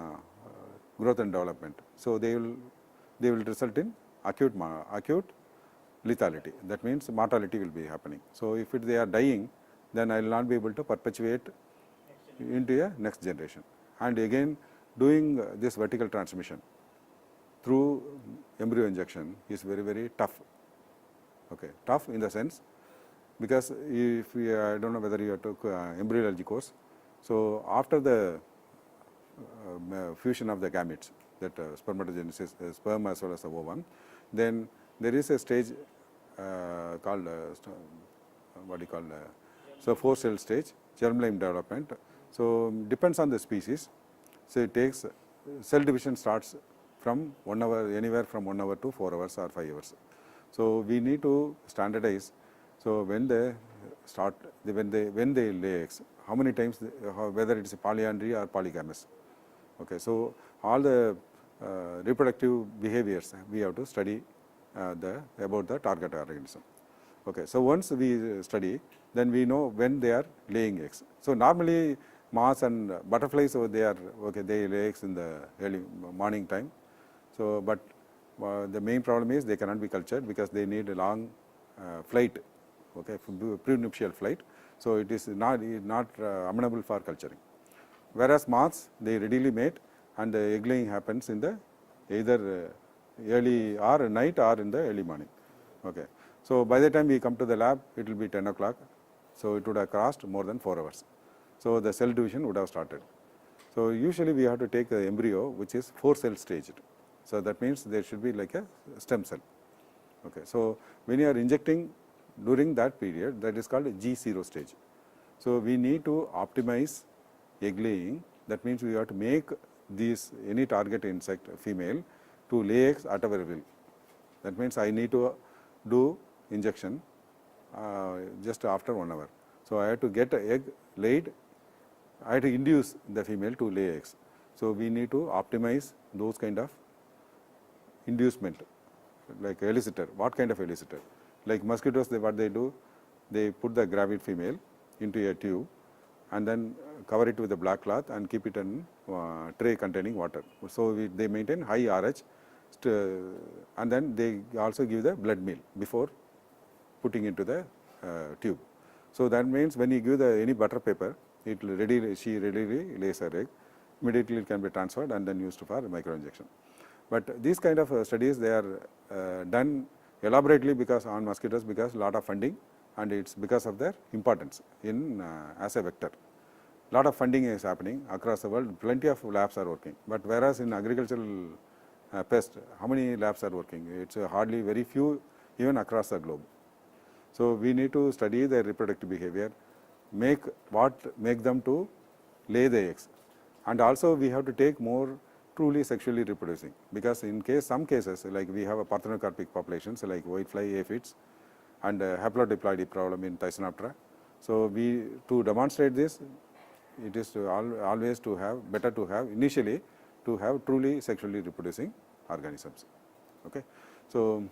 growth and development, so they will result in acute lethality. That means mortality will be happening. So if they are dying, then I will not be able to perpetuate into a next generation. And again, doing this vertical transmission through embryo injection is very, very tough. Okay, tough in the sense, because if we, I don't know whether you took embryology course. So after the fusion of the gametes, that spermatogenesis, sperm as well as the ovum, then there is a stage called what do you call so 4-cell stage, germline development. So depends on the species. So it takes cell division starts from 1 hour, anywhere from 1 hour to 4 hours or 5 hours. So we need to standardize. So when they start, when they lay eggs, how many times, whether it is a polyandry or polygamous. Okay, so all the reproductive behaviors we have to study about the target organism. Okay, so once we study, then we know when they are laying eggs. So normally moths and butterflies, so they lay eggs in the early morning time. So but the main problem is they cannot be cultured because they need a long flight okay, prenuptial flight. So it is not amenable for culturing. Whereas moths, they readily mate, and the egg laying happens in the either early or night or in the early morning. Okay. So by the time we come to the lab, it will be 10 o'clock. So it would have crossed more than 4 hours. So the cell division would have started. So usually we have to take the embryo, which is 4 cell staged. So that means there should be like a stem cell. Okay. So when you are injecting during that period, that is called G0 stage. So we need to optimize egg laying. That means we have to make these any target insect female to lay eggs at our will. That means I need to do injection just after 1 hour. So I have to get an egg laid. I have to induce the female to lay eggs. So we need to optimize those kind of inducement, like elicitor. What kind of elicitor? Like mosquitoes, what they do, they put the gravid female into a tube and then cover it with a black cloth and keep it in tray containing water. So they maintain high RH, and then they also give the blood meal before putting into the tube. So that means when you give any butter paper, it will she readily lays her egg. Immediately it can be transferred and then used for microinjection. But these kind of studies, they are done elaborately because on mosquitoes, because lot of funding, and it's because of their importance in as a vector. Lot of funding is happening across the world. Plenty of labs are working. But whereas in agricultural pest, how many labs are working? It's hardly very few, even across the globe. So we need to study their reproductive behavior, make them to lay the eggs, and also we have to take more truly sexually reproducing, because in some cases, like we have a parthenocarpic populations like whitefly, aphids, and haplodiploidy problem in Thysanoptera. So to demonstrate this, it is always to have better to have initially to have truly sexually reproducing organisms. Okay. So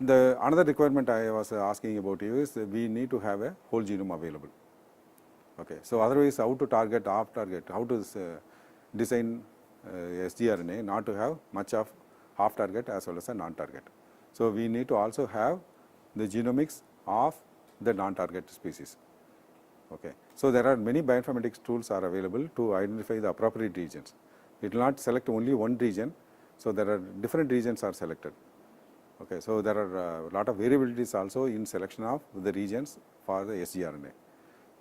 another requirement I was asking about you is we need to have a whole genome available. Okay. So otherwise, how to target, off target, how to design sgRNA not to have much of off target as well as a non target. So we need to also have the genomics of the non target species. Okay. So there are many bioinformatics tools are available to identify the appropriate regions. It will not select only one region. So there are different regions are selected. Okay. So there are a lot of variabilities also in selection of the regions for the sgRNA.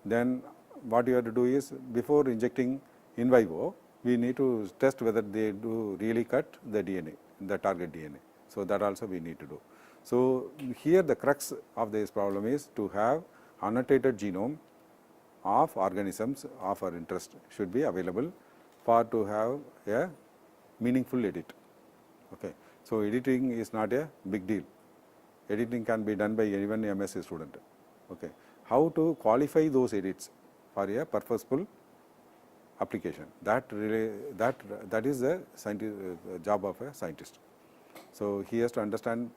Then what you have to do is, before injecting in vivo, we need to test whether they do really cut the DNA, the target DNA. So that also we need to do. So here the crux of this problem is to have annotated genome of organisms of our interest should be available for to have a meaningful edit. Okay. So editing is not a big deal. Editing can be done by even a MSc student. Okay. How to qualify those edits for a purposeful application? That is the job of a scientist. So he has to understand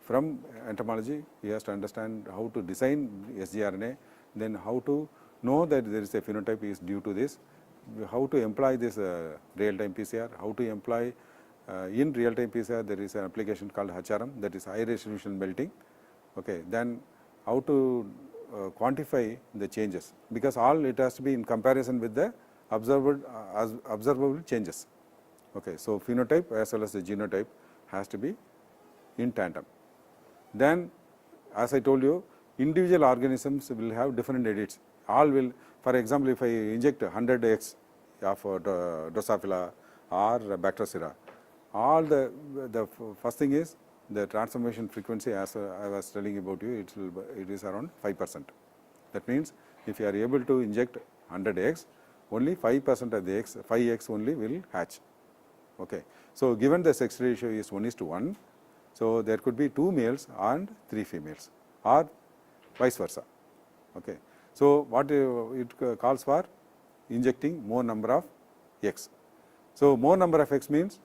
from entomology, he has to understand how to design sgRNA, then how to know that there is a phenotype is due to this, how to employ this real-time PCR, how to employ in real-time PCR there is an application called HRM, that is high resolution melting. Okay. Then how to quantify the changes, because all it has to be in comparison with the observable changes. Okay. So phenotype as well as the genotype has to be in tandem. Then as I told you, individual organisms will have different edits. All will, for example, if I inject 100 eggs of Drosophila or Bactrocera, all the first thing is the transformation frequency, as I was telling about you, it is around 5%. That means if you are able to inject 100 eggs, only 5% of the eggs, 5 eggs only will hatch. Okay. So given the sex ratio is 1:1, so there could be 2 males and 3 females, or vice versa. Okay. So what it calls for injecting more number of eggs. So more number of eggs means,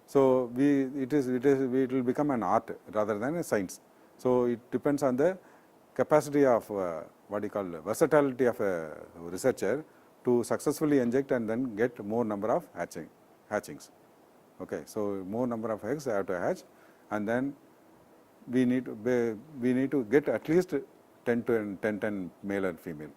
so it will become an art rather than a science. So it depends on the capacity of what you call versatility of a researcher to successfully inject and then get more number of hatchings. Okay. So more number of eggs have to hatch, and then we need to get at least 10 male and female.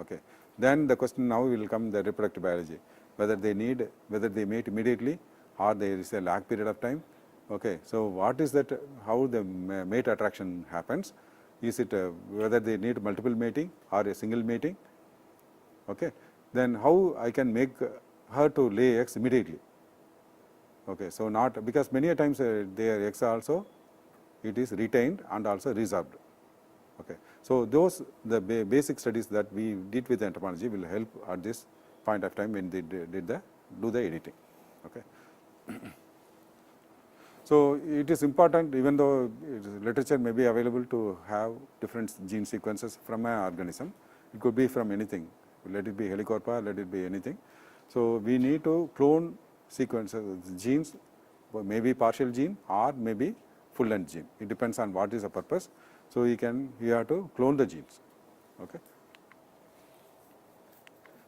Okay. Then the question now will come the reproductive biology, whether they mate immediately or there is a lag period of time. Okay. So what is that, how the mate attraction happens? Is it whether they need multiple mating or a single mating? Okay. Then how I can make her to lay eggs immediately? Okay. So not, because many a times their eggs also it is retained and also resorbed. Okay. So those the basic studies that we did with entomology will help at this point of time when they do the editing. Okay. So it is important, even though literature may be available to have different gene sequences from an organism, it could be from anything, let it be Helicoverpa, let it be anything. So we need to clone sequences, genes, maybe partial gene or maybe full length gene. It depends on what is the purpose. So we have to clone the genes. Okay.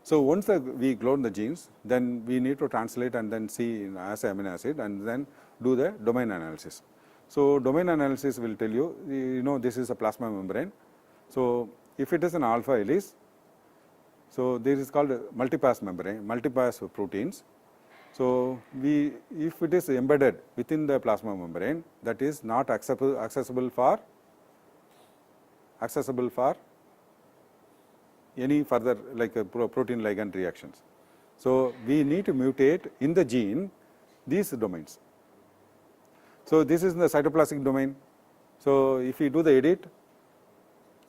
So once we clone the genes, then we need to translate and then see as amino acid and then do the domain analysis. So domain analysis will tell you, this is a plasma membrane. So if it is an alpha helix, so this is called multipass membrane, multipass proteins. So if it is embedded within the plasma membrane, that is not accessible for any further like protein ligand reactions. So we need to mutate in the gene these domains. So this is the cytoplasmic domain. So if we do the edit,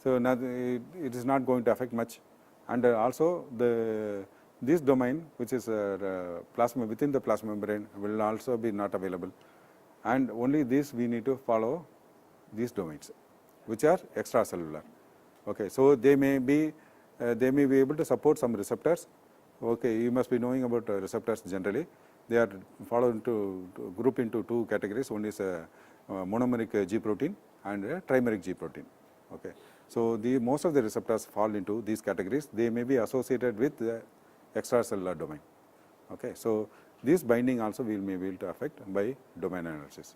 so it is not going to affect much, and also this domain which is plasma within the plasma membrane will also be not available, and only this we need to follow these domains which are extracellular. Okay. So they may be able to support some receptors. Okay. You must be knowing about receptors generally. They are grouped into two categories. One is monomeric G protein and trimeric G protein. Okay. So most of the receptors fall into these categories. They may be associated with the extracellular domain. Okay. So this binding also we may be able to affect by domain analysis.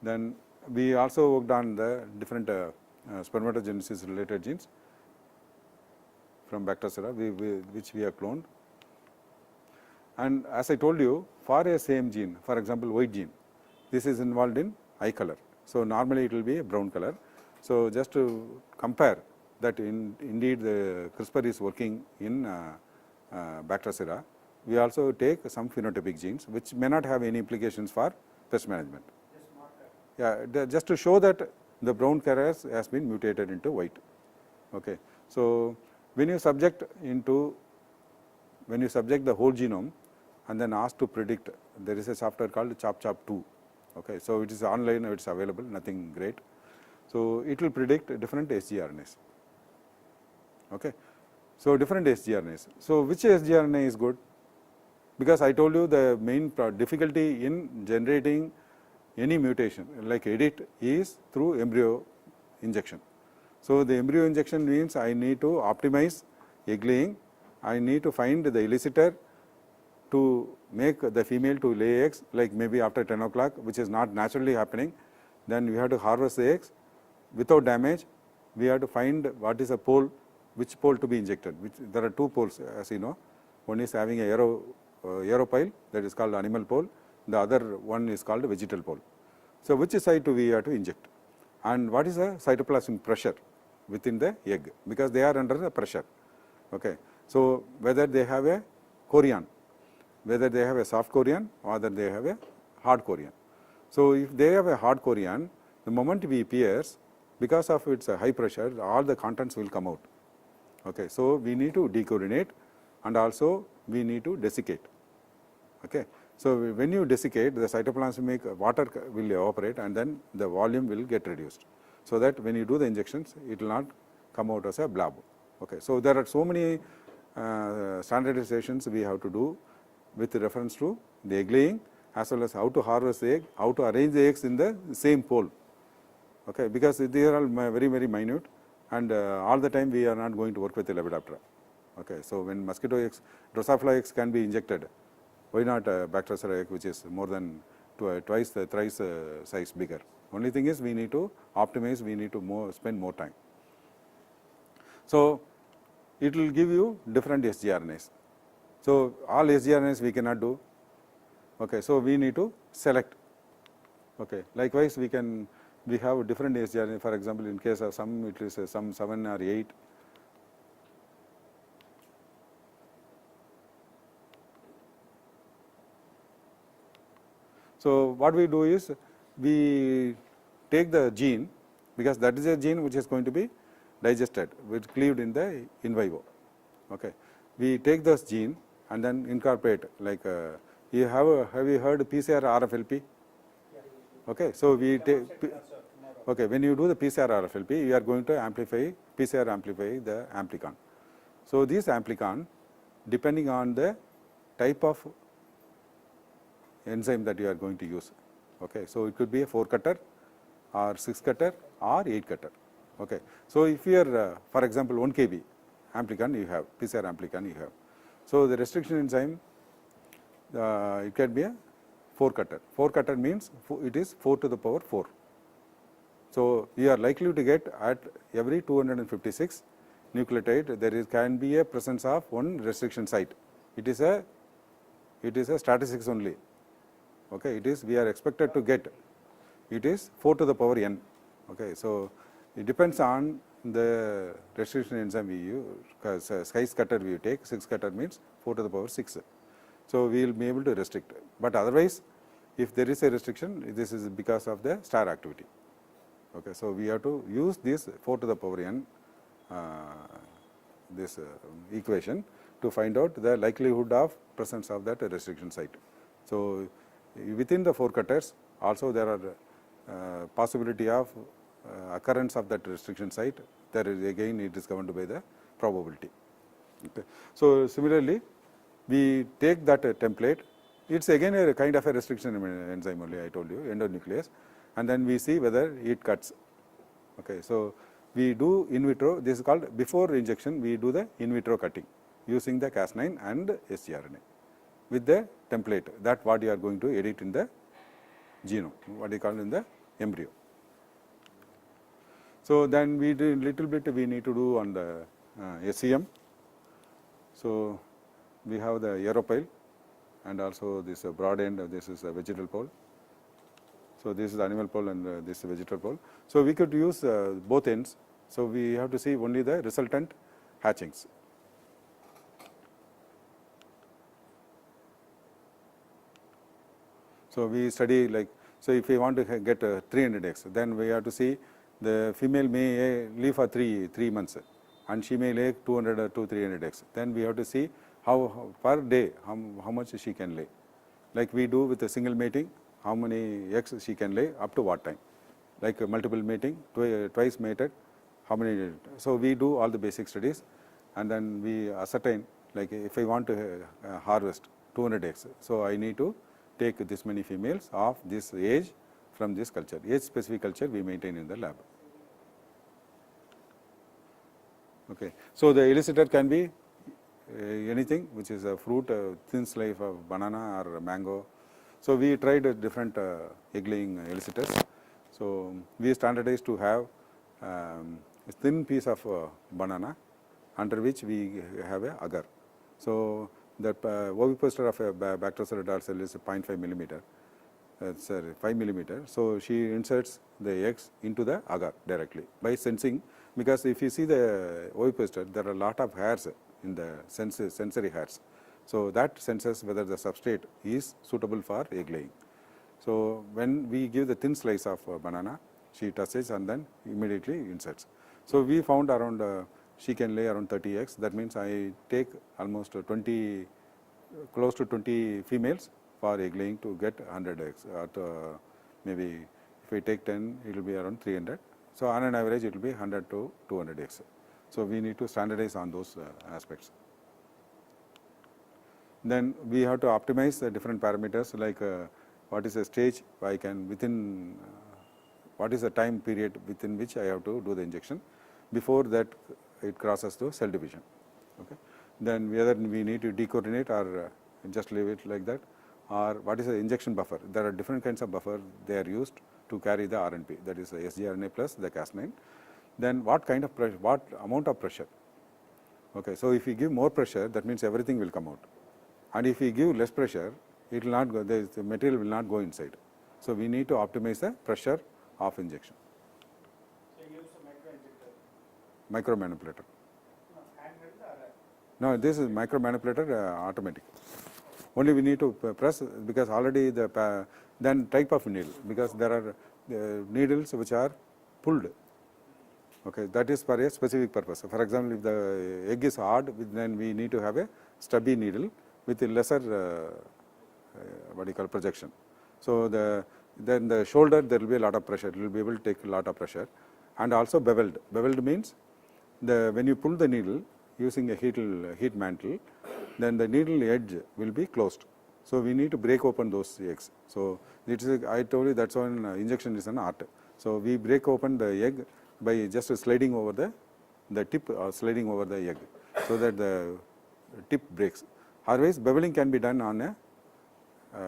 Then we also worked on the different spermatogenesis related genes from Bactrocera, which we have cloned. And as I told you, for a same gene, for example, white gene, this is involved in eye color. So normally it will be a brown color. So just to compare that indeed the CRISPR is working in Bactrocera, we also take some phenotypic genes which may not have any implications for pest management. Yeah, just to show that the brown carrier has been mutated into white. Okay. So when you subject the whole genome and then asked to predict, there is a software called ChopChop2. Okay. So it is online, it is available, nothing great. So it will predict different sgRNAs. Okay. So different sgRNAs. So which sgRNA is good? Because I told you the main difficulty in generating any mutation like edit is through embryo injection. So the embryo injection means I need to optimize egg laying, I need to find the elicitor to make the female to lay eggs like maybe after 10 o'clock, which is not naturally happening. Then we have to harvest the eggs without damage. We have to find what is a pole, which pole to be injected. There are two poles, as you know. One is having a aeropile, that is called animal pole. The other one is called vegetal pole. So which side we have to inject, and what is the cytoplasmic pressure within the egg, because they are under the pressure. Okay. So whether they have a chorion, whether they have a soft chorion or whether they have a hard chorion. So if they have a hard chorion, the moment we pierce, because of its high pressure, all the contents will come out. Okay. So we need to dechorinate and also we need to desiccate. Okay. So when you desiccate, the cytoplasmic water will evaporate and then the volume will get reduced, so that when you do the injections, it will not come out as a blob. Okay. So there are so many standardizations we have to do with reference to the egg laying, as well as how to harvest the egg, how to arrange the eggs in the same pole. Okay. Because they are all very, very minute, and all the time we are not going to work with the Lepidoptera. Okay. So when mosquito eggs, Drosophila eggs can be injected, why not Bactrocera egg, which is more than thrice size bigger. Only thing is we need to optimize, we need to spend more time. So it will give you different sgRNAs. So all sgRNAs we cannot do. Okay, so we need to select. Okay, likewise we have different sgRNA. For example, in case of some it is some 7 or 8. So what we do is we take the gene, because that is a gene which is going to be digested, which cleaved in the in vivo. Okay, we take this gene and then incorporate, like have you heard PCR RFLP? Okay, so we take. Okay, when you do the PCR RFLP, you are going to amplify the amplicon. So this amplicon, depending on the type of enzyme that you are going to use. Okay, so it could be a 4-cutter or 6-cutter or 8-cutter. Okay, so if you are for example 1 kb amplicon you have, PCR amplicon you have. So the restriction enzyme it can be a 4-cutter. 4-cutter means it is 4 to the power 4. So you are likely to get at every 256 nucleotide there can be a presence of one restriction site. It is a statistics only. Okay, it is we are expected to get, it is 4 to the power n. Okay, so it depends on the restriction enzyme we use. 6-cutter we take, 6-cutter means 4 to the power 6. So we will be able to restrict, but otherwise if there is a restriction, this is because of the star activity. Okay, so we have to use this 4 to the power n this equation to find out the likelihood of presence of that restriction site. So within the 4 cutters also there are possibility of occurrence of that restriction site. There is again it is governed by the probability. Okay. So similarly we take that template, it's again a kind of a restriction enzyme only, I told you, endonuclease, and then we see whether it cuts. Okay, so we do in vitro, this is called before injection we do the in vitro cutting using the Cas9 and sgRNA with the template that what you are going to edit in the genome, what you call in the embryo. So then we do little bit we need to do on the SEM. So we have the aeropile and also this broad end, this is a vegetal pole. So this is animal pole and this is vegetal pole. So we could use both ends. So we have to see only the resultant hatchings. So we study like, so if we want to get 300 eggs, then we have to see the female may live for 3 months and she may lay 200 to 300 eggs. Then we have to see how per day how much she can lay. Like we do with a single mating, how many eggs she can lay up to what time. Like multiple mating, twice mated, how many. So we do all the basic studies and then we ascertain, like if I want to harvest 200 eggs, so I need to take this many females of this age from this culture. Age specific culture we maintain in the lab. Okay. So the elicitor can be anything which is a fruit, thin slice of banana or mango. So we tried different egg laying elicitors. So we standardized to have a thin piece of banana under which we have a agar. So the ovipositor of a bactericidal cell is 0.5 millimeter. It's 5 millimeter. So she inserts the eggs into the agar directly by sensing, because if you see the ovipositor, there are a lot of hairs in the sensory hairs. So that senses whether the substrate is suitable for egg laying. So when we give the thin slice of banana, she touches and then immediately inserts. So we found around she can lay around 30 eggs. That means I take almost 20, close to 20 females for egg laying to get 100 eggs. Maybe if we take 10, it will be around 300. So on an average, it will be 100 to 200 eggs. So we need to standardize on those aspects. Then we have to optimize the different parameters, like what is the stage I can within, what is the time period within which I have to do the injection before that it crosses to cell division. Okay. Then whether we need to decoordinate or just leave it like that, or what is the injection buffer. There are different kinds of buffer they are used to carry the RNP, that is the sgRNA plus the Cas9. Then what kind of pressure, what amount of pressure. Okay, so if we give more pressure, that means everything will come out, and if we give less pressure, it will not go, the material will not go inside. So we need to optimize the pressure of injection.
So you use a micro injector.
Micro manipulator.
No, handheld or
No, this is micro manipulator automatic. Only we need to press, because already the then type of needle, because there are needles which are pulled. Okay, that is for a specific purpose. For example, if the egg is hard, then we need to have a stubby needle with a lesser what do you call projection. So then the shoulder, there will be a lot of pressure. It will be able to take a lot of pressure, and also beveled. Beveled means when you pull the needle using a heat mantle, then the needle edge will be closed. So we need to break open those eggs. So it is I told you that's when injection is an art. So we break open the egg by just sliding over the tip or sliding over the egg, so that the tip breaks. Otherwise, beveling can be done on a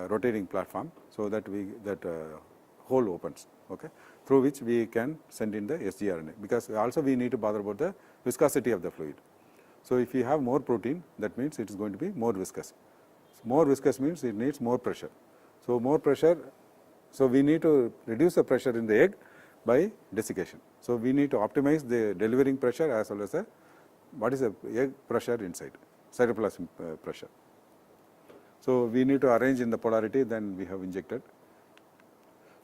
rotating platform, so that hole opens, okay, through which we can send in the sgRNA, because also we need to bother about the viscosity of the fluid. So if you have more protein, that means it is going to be more viscous. More viscous means it needs more pressure. So more pressure, so we need to reduce the pressure in the egg by desiccation. So we need to optimize the delivering pressure as well as what is the egg pressure inside, cytoplasm pressure. So we need to arrange in the polarity, then we have injected.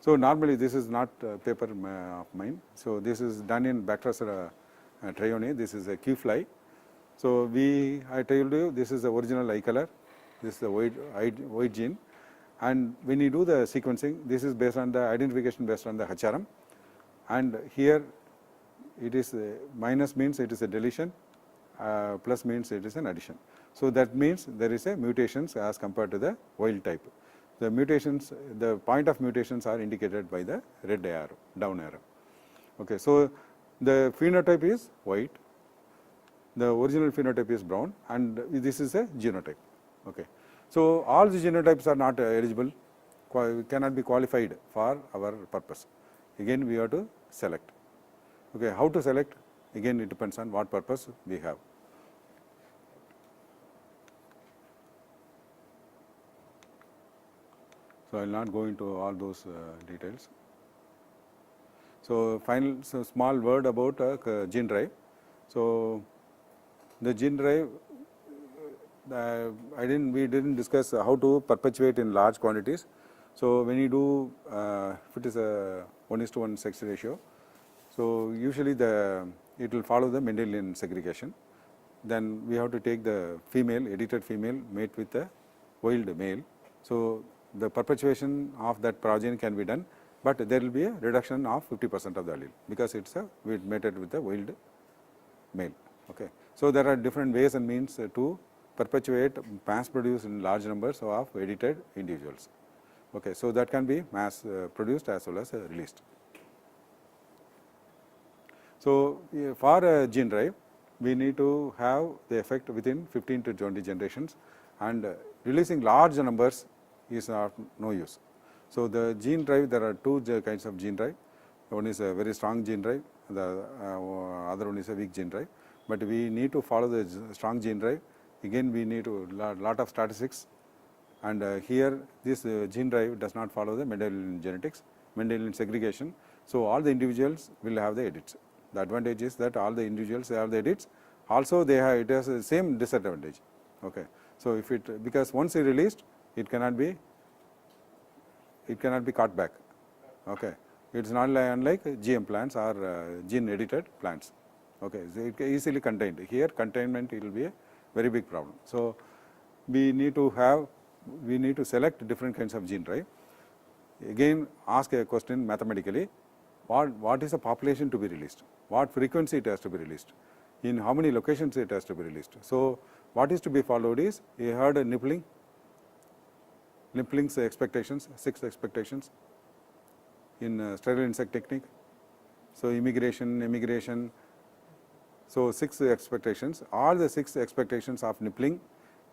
So normally this is not paper of mine. So this is done in Bactris trione. This is a Q-fly. So I told you this is the original eye color. This is the white gene. And when you do the sequencing, this is based on the identification based on the HRM. And here it is minus means it is a deletion, plus means it is an addition. So that means there is a mutations as compared to the wild type. The mutations, the point of mutations are indicated by the red arrow, down arrow. Okay, so the phenotype is white, the original phenotype is brown, and this is a genotype. Okay, so all the genotypes are not eligible, cannot be qualified for our purpose. Again, we have to select. Okay, how to select? Again, it depends on what purpose we have. So I will not go into all those details. So small word about gene drive. So the gene drive, we didn't discuss how to perpetuate in large quantities. So when you do, if it is a 1:1 sex ratio, so usually it will follow the Mendelian segregation. Then we have to take the female, edited female, mate with the wild male. So the perpetuation of that progeny can be done, but there will be a reduction of 50% of the allele, because it's mated with the wild male. Okay. So there are different ways and means to perpetuate, mass produce in large numbers of edited individuals. Okay. So that can be mass produced as well as released. So for a gene drive, we need to have the effect within 15 to 20 generations, and releasing large numbers is of no use. So the gene drive, there are two kinds of gene drive. One is a very strong gene drive, the other one is a weak gene drive. But we need to follow the strong gene drive. Again, we need to lot of statistics, and here this gene drive does not follow the Mendelian genetics, Mendelian segregation. So all the individuals will have the edits. The advantage is that all the individuals have the edits. Also, it has the same disadvantage. Okay. So if because once it released, it cannot be caught back. Okay. It's not unlike GM plants or gene edited plants. Okay. So it is easily contained. Here containment will be a very big problem. So we need to select different kinds of gene drive. Again, ask a question mathematically. What is the population to be released? What frequency it has to be released? In how many locations it has to be released? So what is to be followed is, you heard Knipling's expectations, 6 expectations in sterile insect technique. So immigration, emigration. So 6 expectations. All the 6 expectations of Knipling,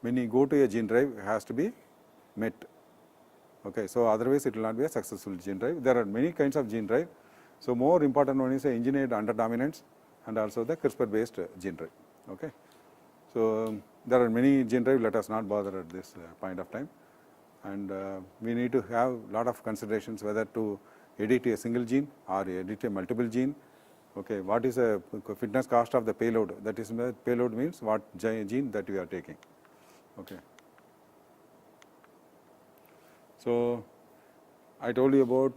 when you go to a gene drive, has to be met. Okay, so otherwise it will not be a successful gene drive. There are many kinds of gene drive. So more important one is engineered under dominance and also the CRISPR based gene drive. Okay. So there are many gene drive, let us not bother at this point of time, and we need to have lot of considerations whether to edit a single gene or edit a multiple gene. Okay, what is the fitness cost of the payload? That is, payload means what gene that we are taking. Okay. So I told you about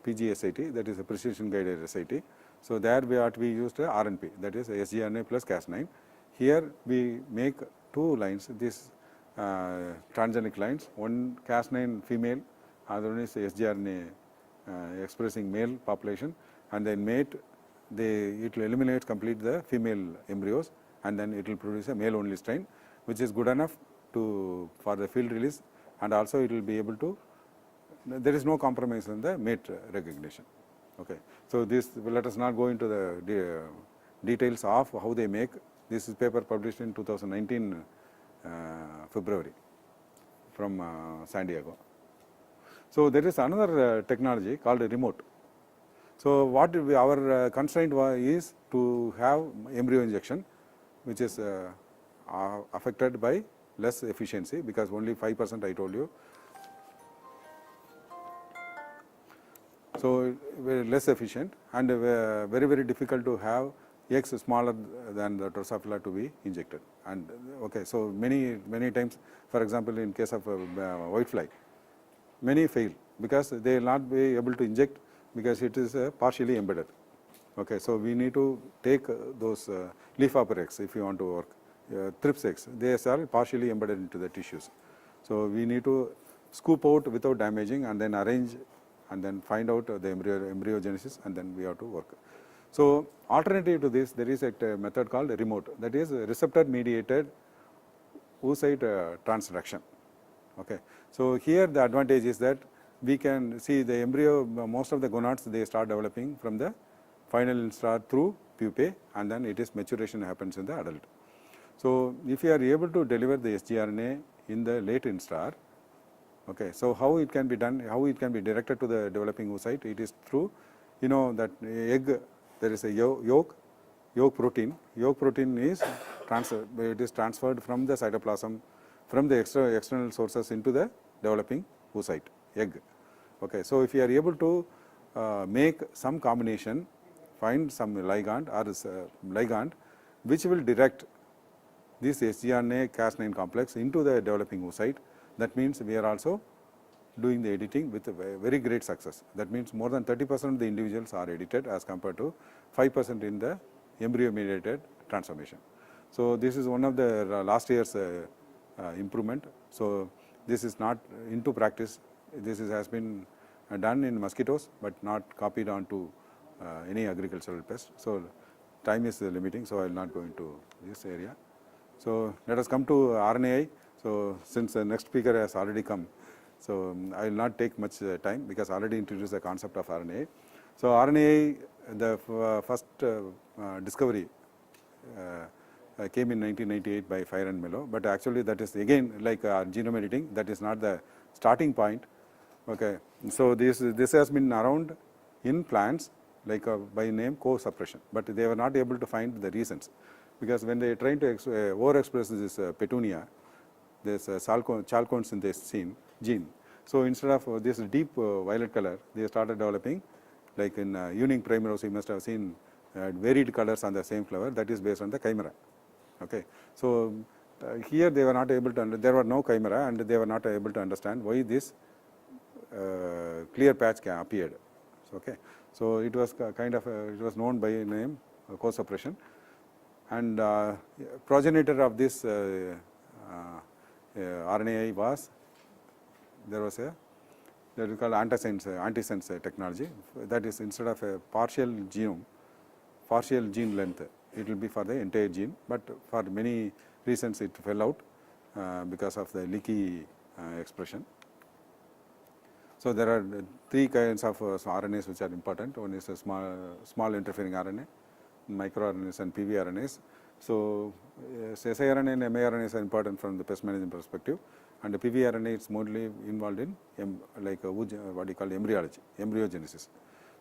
PGSIT, that is a precision guided SIT. So there we used RNP, that is sgRNA plus Cas9. Here we make two lines, these transgenic lines, one Cas9 female, other one is sgRNA expressing male population, and then mate, it will eliminate complete the female embryos, and then it will produce a male only strain, which is good enough for the field release, and also it will be able to, there is no compromise in the mate recognition. Okay. So this, let us not go into the details of how they make. This is paper published in 2019 February from San Diego. So there is another technology called a remote. So what our constraint is to have embryo injection, which is affected by less efficiency, because only 5% I told you. So very less efficient, and very, very difficult to have eggs smaller than the Drosophila to be injected. And okay, so many times, for example, in case of whitefly, many fail because they will not be able to inject because it is partially embedded. Okay, so we need to take those leafhopper eggs if you want to work. Thrips eggs, they are partially embedded into the tissues. So we need to scoop out without damaging and then arrange and then find out the embryogenesis, and then we have to work. So alternative to this, there is a method called remote, that is receptor mediated oocyte transduction. Okay. So here the advantage is that we can see the embryo, most of the gonads they start developing from the final instar through pupae, and then it is maturation happens in the adult. So if you are able to deliver the sgRNA in the late instar, okay, so how it can be done, how it can be directed to the developing oocyte, it is through, you know, that egg, there is a yolk protein. Yolk protein is transferred from the cytoplasm, from the external sources into the developing oocyte, egg. Okay, so if you are able to make some combination, find some ligand or ligand which will direct this sgRNA Cas9 complex into the developing oocyte, that means we are also doing the editing with a very great success. That means more than 30% of the individuals are edited as compared to 5% in the embryo mediated transformation. So this is one of the last year's improvement. So this is not into practice. This has been done in mosquitoes, but not copied onto any agricultural pest. So time is limiting, so I will not go into this area. So let us come to RNAi. So since the next speaker has already come, so I will not take much time because I already introduced the concept of RNA. So RNA, the first discovery came in 1998 by Fire and Mello, but actually that is again like genome editing, that is not the starting point. Okay, so this has been around in plants like by name co-suppression, but they were not able to find the reasons, because when they trying to overexpress this petunia, this chalcone synthase gene. So instead of this deep violet color, they started developing, like in evening primrose, you must have seen varied colors on the same flower. That is based on the chimera. Okay, so here they were not able to. There were no chimera, and they were not able to understand why this clear patch appeared. Okay, so it was kind of it was known by name co-suppression, and progenitor of this RNAi was, there was a, that is called antisense technology. That is, instead of a partial gene length, it will be for the entire gene, but for many reasons it fell out because of the leaky expression. So there are three kinds of RNAs which are important. One is a small interfering RNA, microRNAs and PVRNAs. So siRNA and mRNAs are important from the pest management perspective, and the pvRNA is mostly involved in what you call embryology, embryogenesis.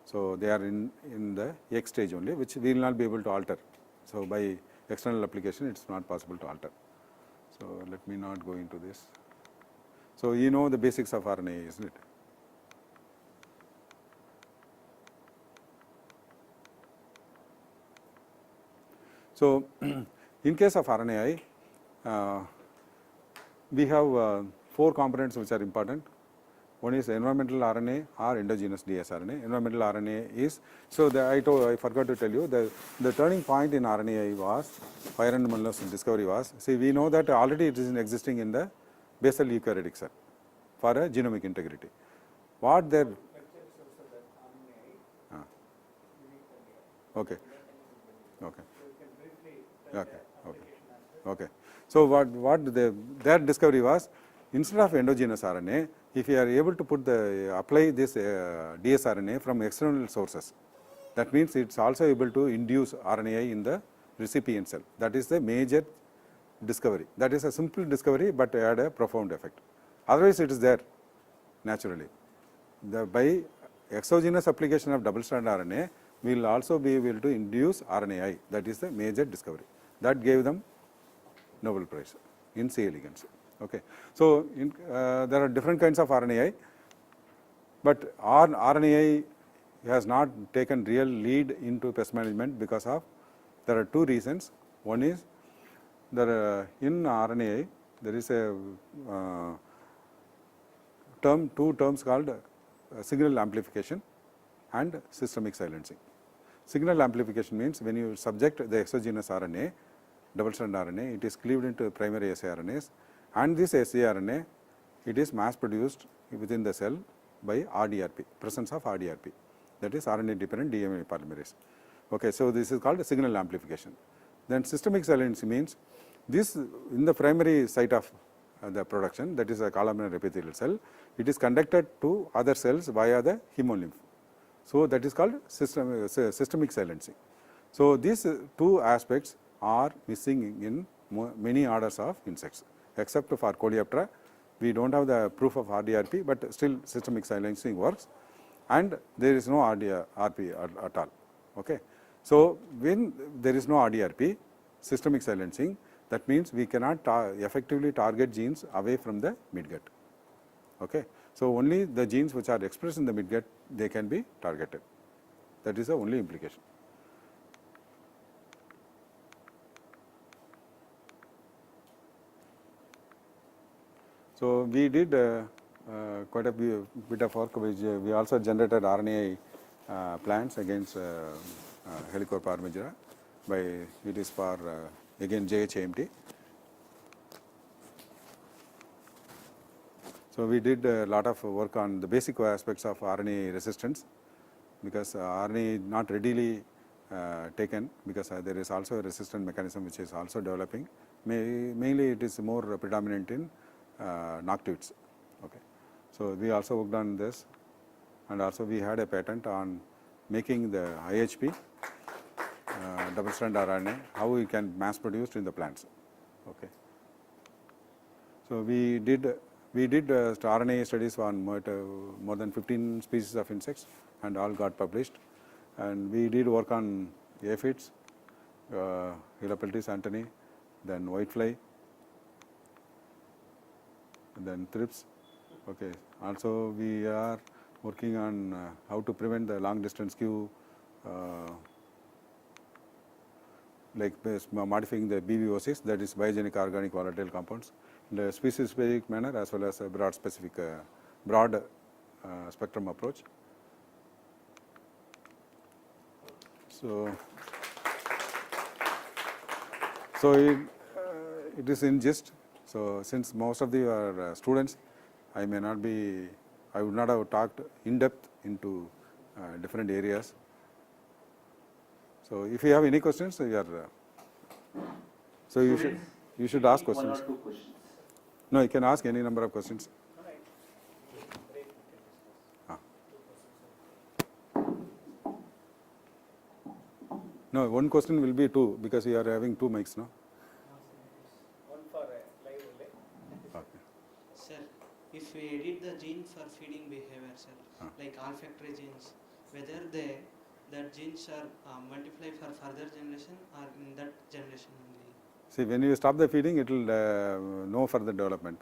So they are in the X stage only, which we will not be able to alter. So by external application, it's not possible to alter. So let me not go into this. So you know the basics of RNA, isn't it? So in case of RNAi, we have 4 components which are important. One is environmental RNA or endogenous dsRNA. Environmental RNA is, so I forgot to tell you, the turning point in RNAi was, Fyron Mullers discovery was, see, we know that already it is existing in the basal eukaryotic cell for a genomic integrity. What their okay. Okay. Okay. Okay. Okay. So what their discovery was, instead of endogenous RNA, if you are able to apply this dsRNA from external sources, that means it's also able to induce RNAi in the recipient cell. That is the major discovery. That is a simple discovery, but had a profound effect. Otherwise, it is there naturally. By exogenous application of double-strand RNA, we will also be able to induce RNAi. That is the major discovery. That gave them Nobel Prize in C. elegans. Okay. So there are different kinds of RNAi, but RNAi has not taken real lead into pest management because of, there are 2 reasons. One is in RNAi there is a two terms called signal amplification and systemic silencing. Signal amplification means when you subject the exogenous RNA, double-strand RNA, it is cleaved into primary siRNAs, and this siRNA, it is mass produced within the cell by RDRP, presence of RDRP, that is RNA dependent DNA polymerase. Okay, so this is called signal amplification. Then systemic silencing means this in the primary site of the production, that is a columnar epithelial cell, it is conducted to other cells via the hemolymph. So that is called systemic silencing. So these 2 aspects are missing in many orders of insects, except for Coleoptera. We don't have the proof of RDRP, but still systemic silencing works, and there is no RDRP at all. Okay. So when there is no RDRP, systemic silencing, that means we cannot effectively target genes away from the midgut. Okay. So only the genes which are expressed in the midgut, they can be targeted. That is the only implication. So we did quite a bit of work, which we also generated RNA plants against Helicoverpa parmigira by, it is for again JHAMT. So we did a lot of work on the basic aspects of RNA resistance, because RNA is not readily taken, because there is also a resistant mechanism which is also developing. Mainly it is more predominant in noctuids. Okay. So we also worked on this, and also we had a patent on making the IHP double-strand RNA, how we can mass produced in the plants. Okay. So we did RNA studies on more than 15 species of insects, and all got published. And we did work on aphids, Helopeltis antony, then whitefly, then thrips. Okay. Also we are working on how to prevent the long distance queue, like modifying the BVOCs, that is biogenic organic volatile compounds, in a species specific manner as well as a broad specific spectrum approach. So it is in gist. So since most of you are students, I would not have talked in depth into different areas. So if you have any questions, you should ask questions.
1 or 2 questions.
No, you can ask any number of questions. No, one question will be 2, because you are having 2 mics, no?
One for live only.
Okay.
that genes are multiply for further generation or in that generation only?
See, when you stop the feeding, it will no further development.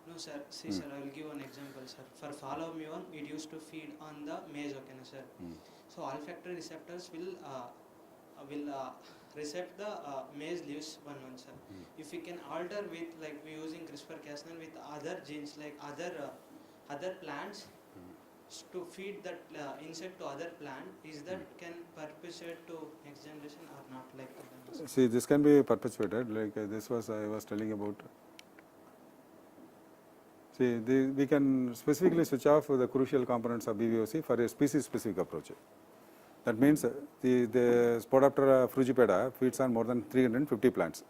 No sir, see sir, I will give one example sir. For follow me one, it used to feed on the maize, okay na sir. So olfactory receptors will recept the maize leaves one sir. If we can alter with like we using CRISPR-Cas9 with other genes like other plants to feed that insect to other plant, is that can perpetuate to next generation or not like that?
See, this can be perpetuated, like this was I was telling about. See, we can specifically switch off the crucial components of BVOC for a species-specific approach. That means the Spodoptera frugipeda feeds on more than 350 plants.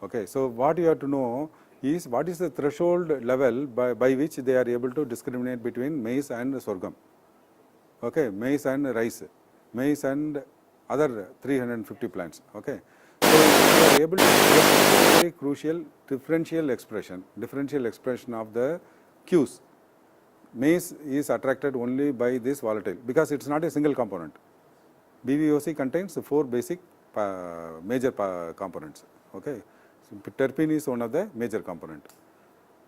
Okay, so what you have to know is what is the threshold level by which they are able to discriminate between maize and sorghum. Okay, maize and rice, maize and other 350 plants. Okay, so you are able to get very crucial differential expression of the cues. Maize is attracted only by this volatile because it is not a single component. BVOC contains 4 basic major components. Okay, so terpene is one of the major component.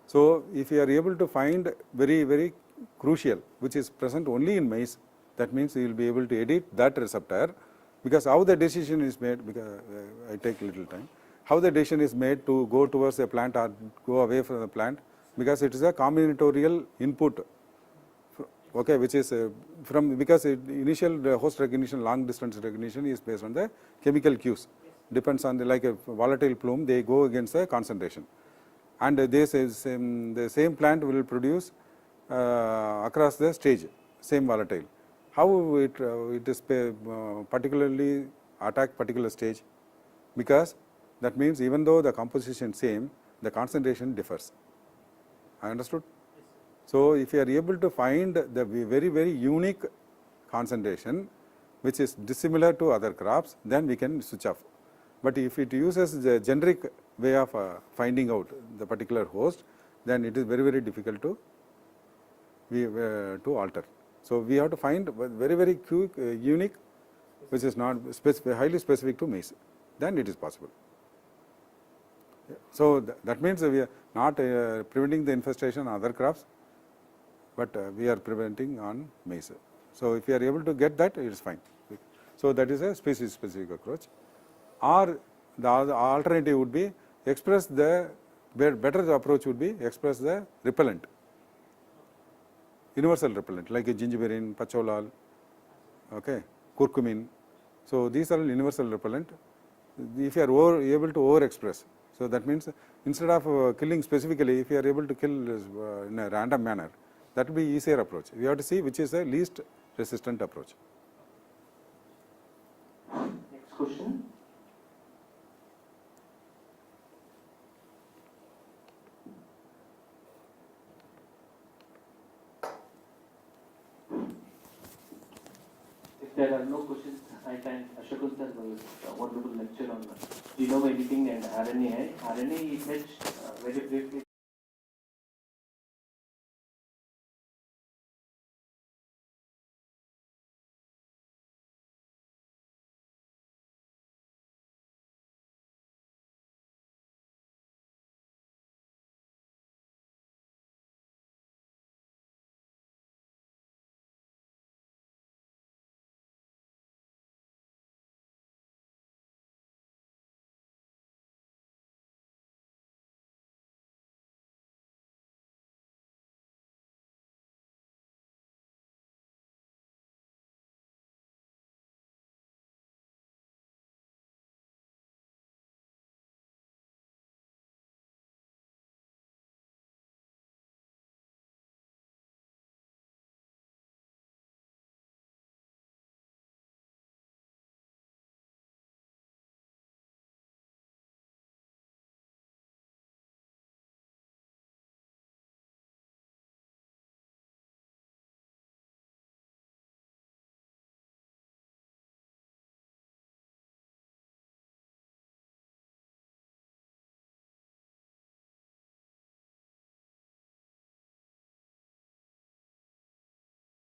So if you are able to find very crucial which is present only in maize, that means you will be able to edit that receptor, because how the decision is made, because I take little time, how the decision is made to go towards a plant or go away from the plant, because it is a combinatorial input. Okay, which is because the host recognition, long distance recognition is based on the chemical cues, depends on like a volatile plume, they go against the concentration, and the same plant will produce across the stage same volatile. How it is particularly attack particular stage, because that means even though the composition same, the concentration differs. I understood. So if you are able to find the very unique concentration which is dissimilar to other crops, then we can switch off. But if it uses the generic way of finding out the particular host, then it is very difficult to alter. So we have to find very quick, unique, which is not highly specific to maize, then it is possible. So that means we are not preventing the infestation on other crops, but we are preventing on maize. So if we are able to get that, it is fine. So that is a species specific approach. Or the alternative would be express the better approach would be express the repellent, universal repellent like a gingiberine, pacholal, okay, curcumin. So these are universal repellent. If you are able to overexpress, so that means instead of killing specifically, if you are able to kill in a random manner, that will be easier approach. We have to see which is the least resistant approach.
Next question. If there are no questions, I thank Ashokul sir for a wonderful lecture on genome editing and RNA. RNA is very briefly.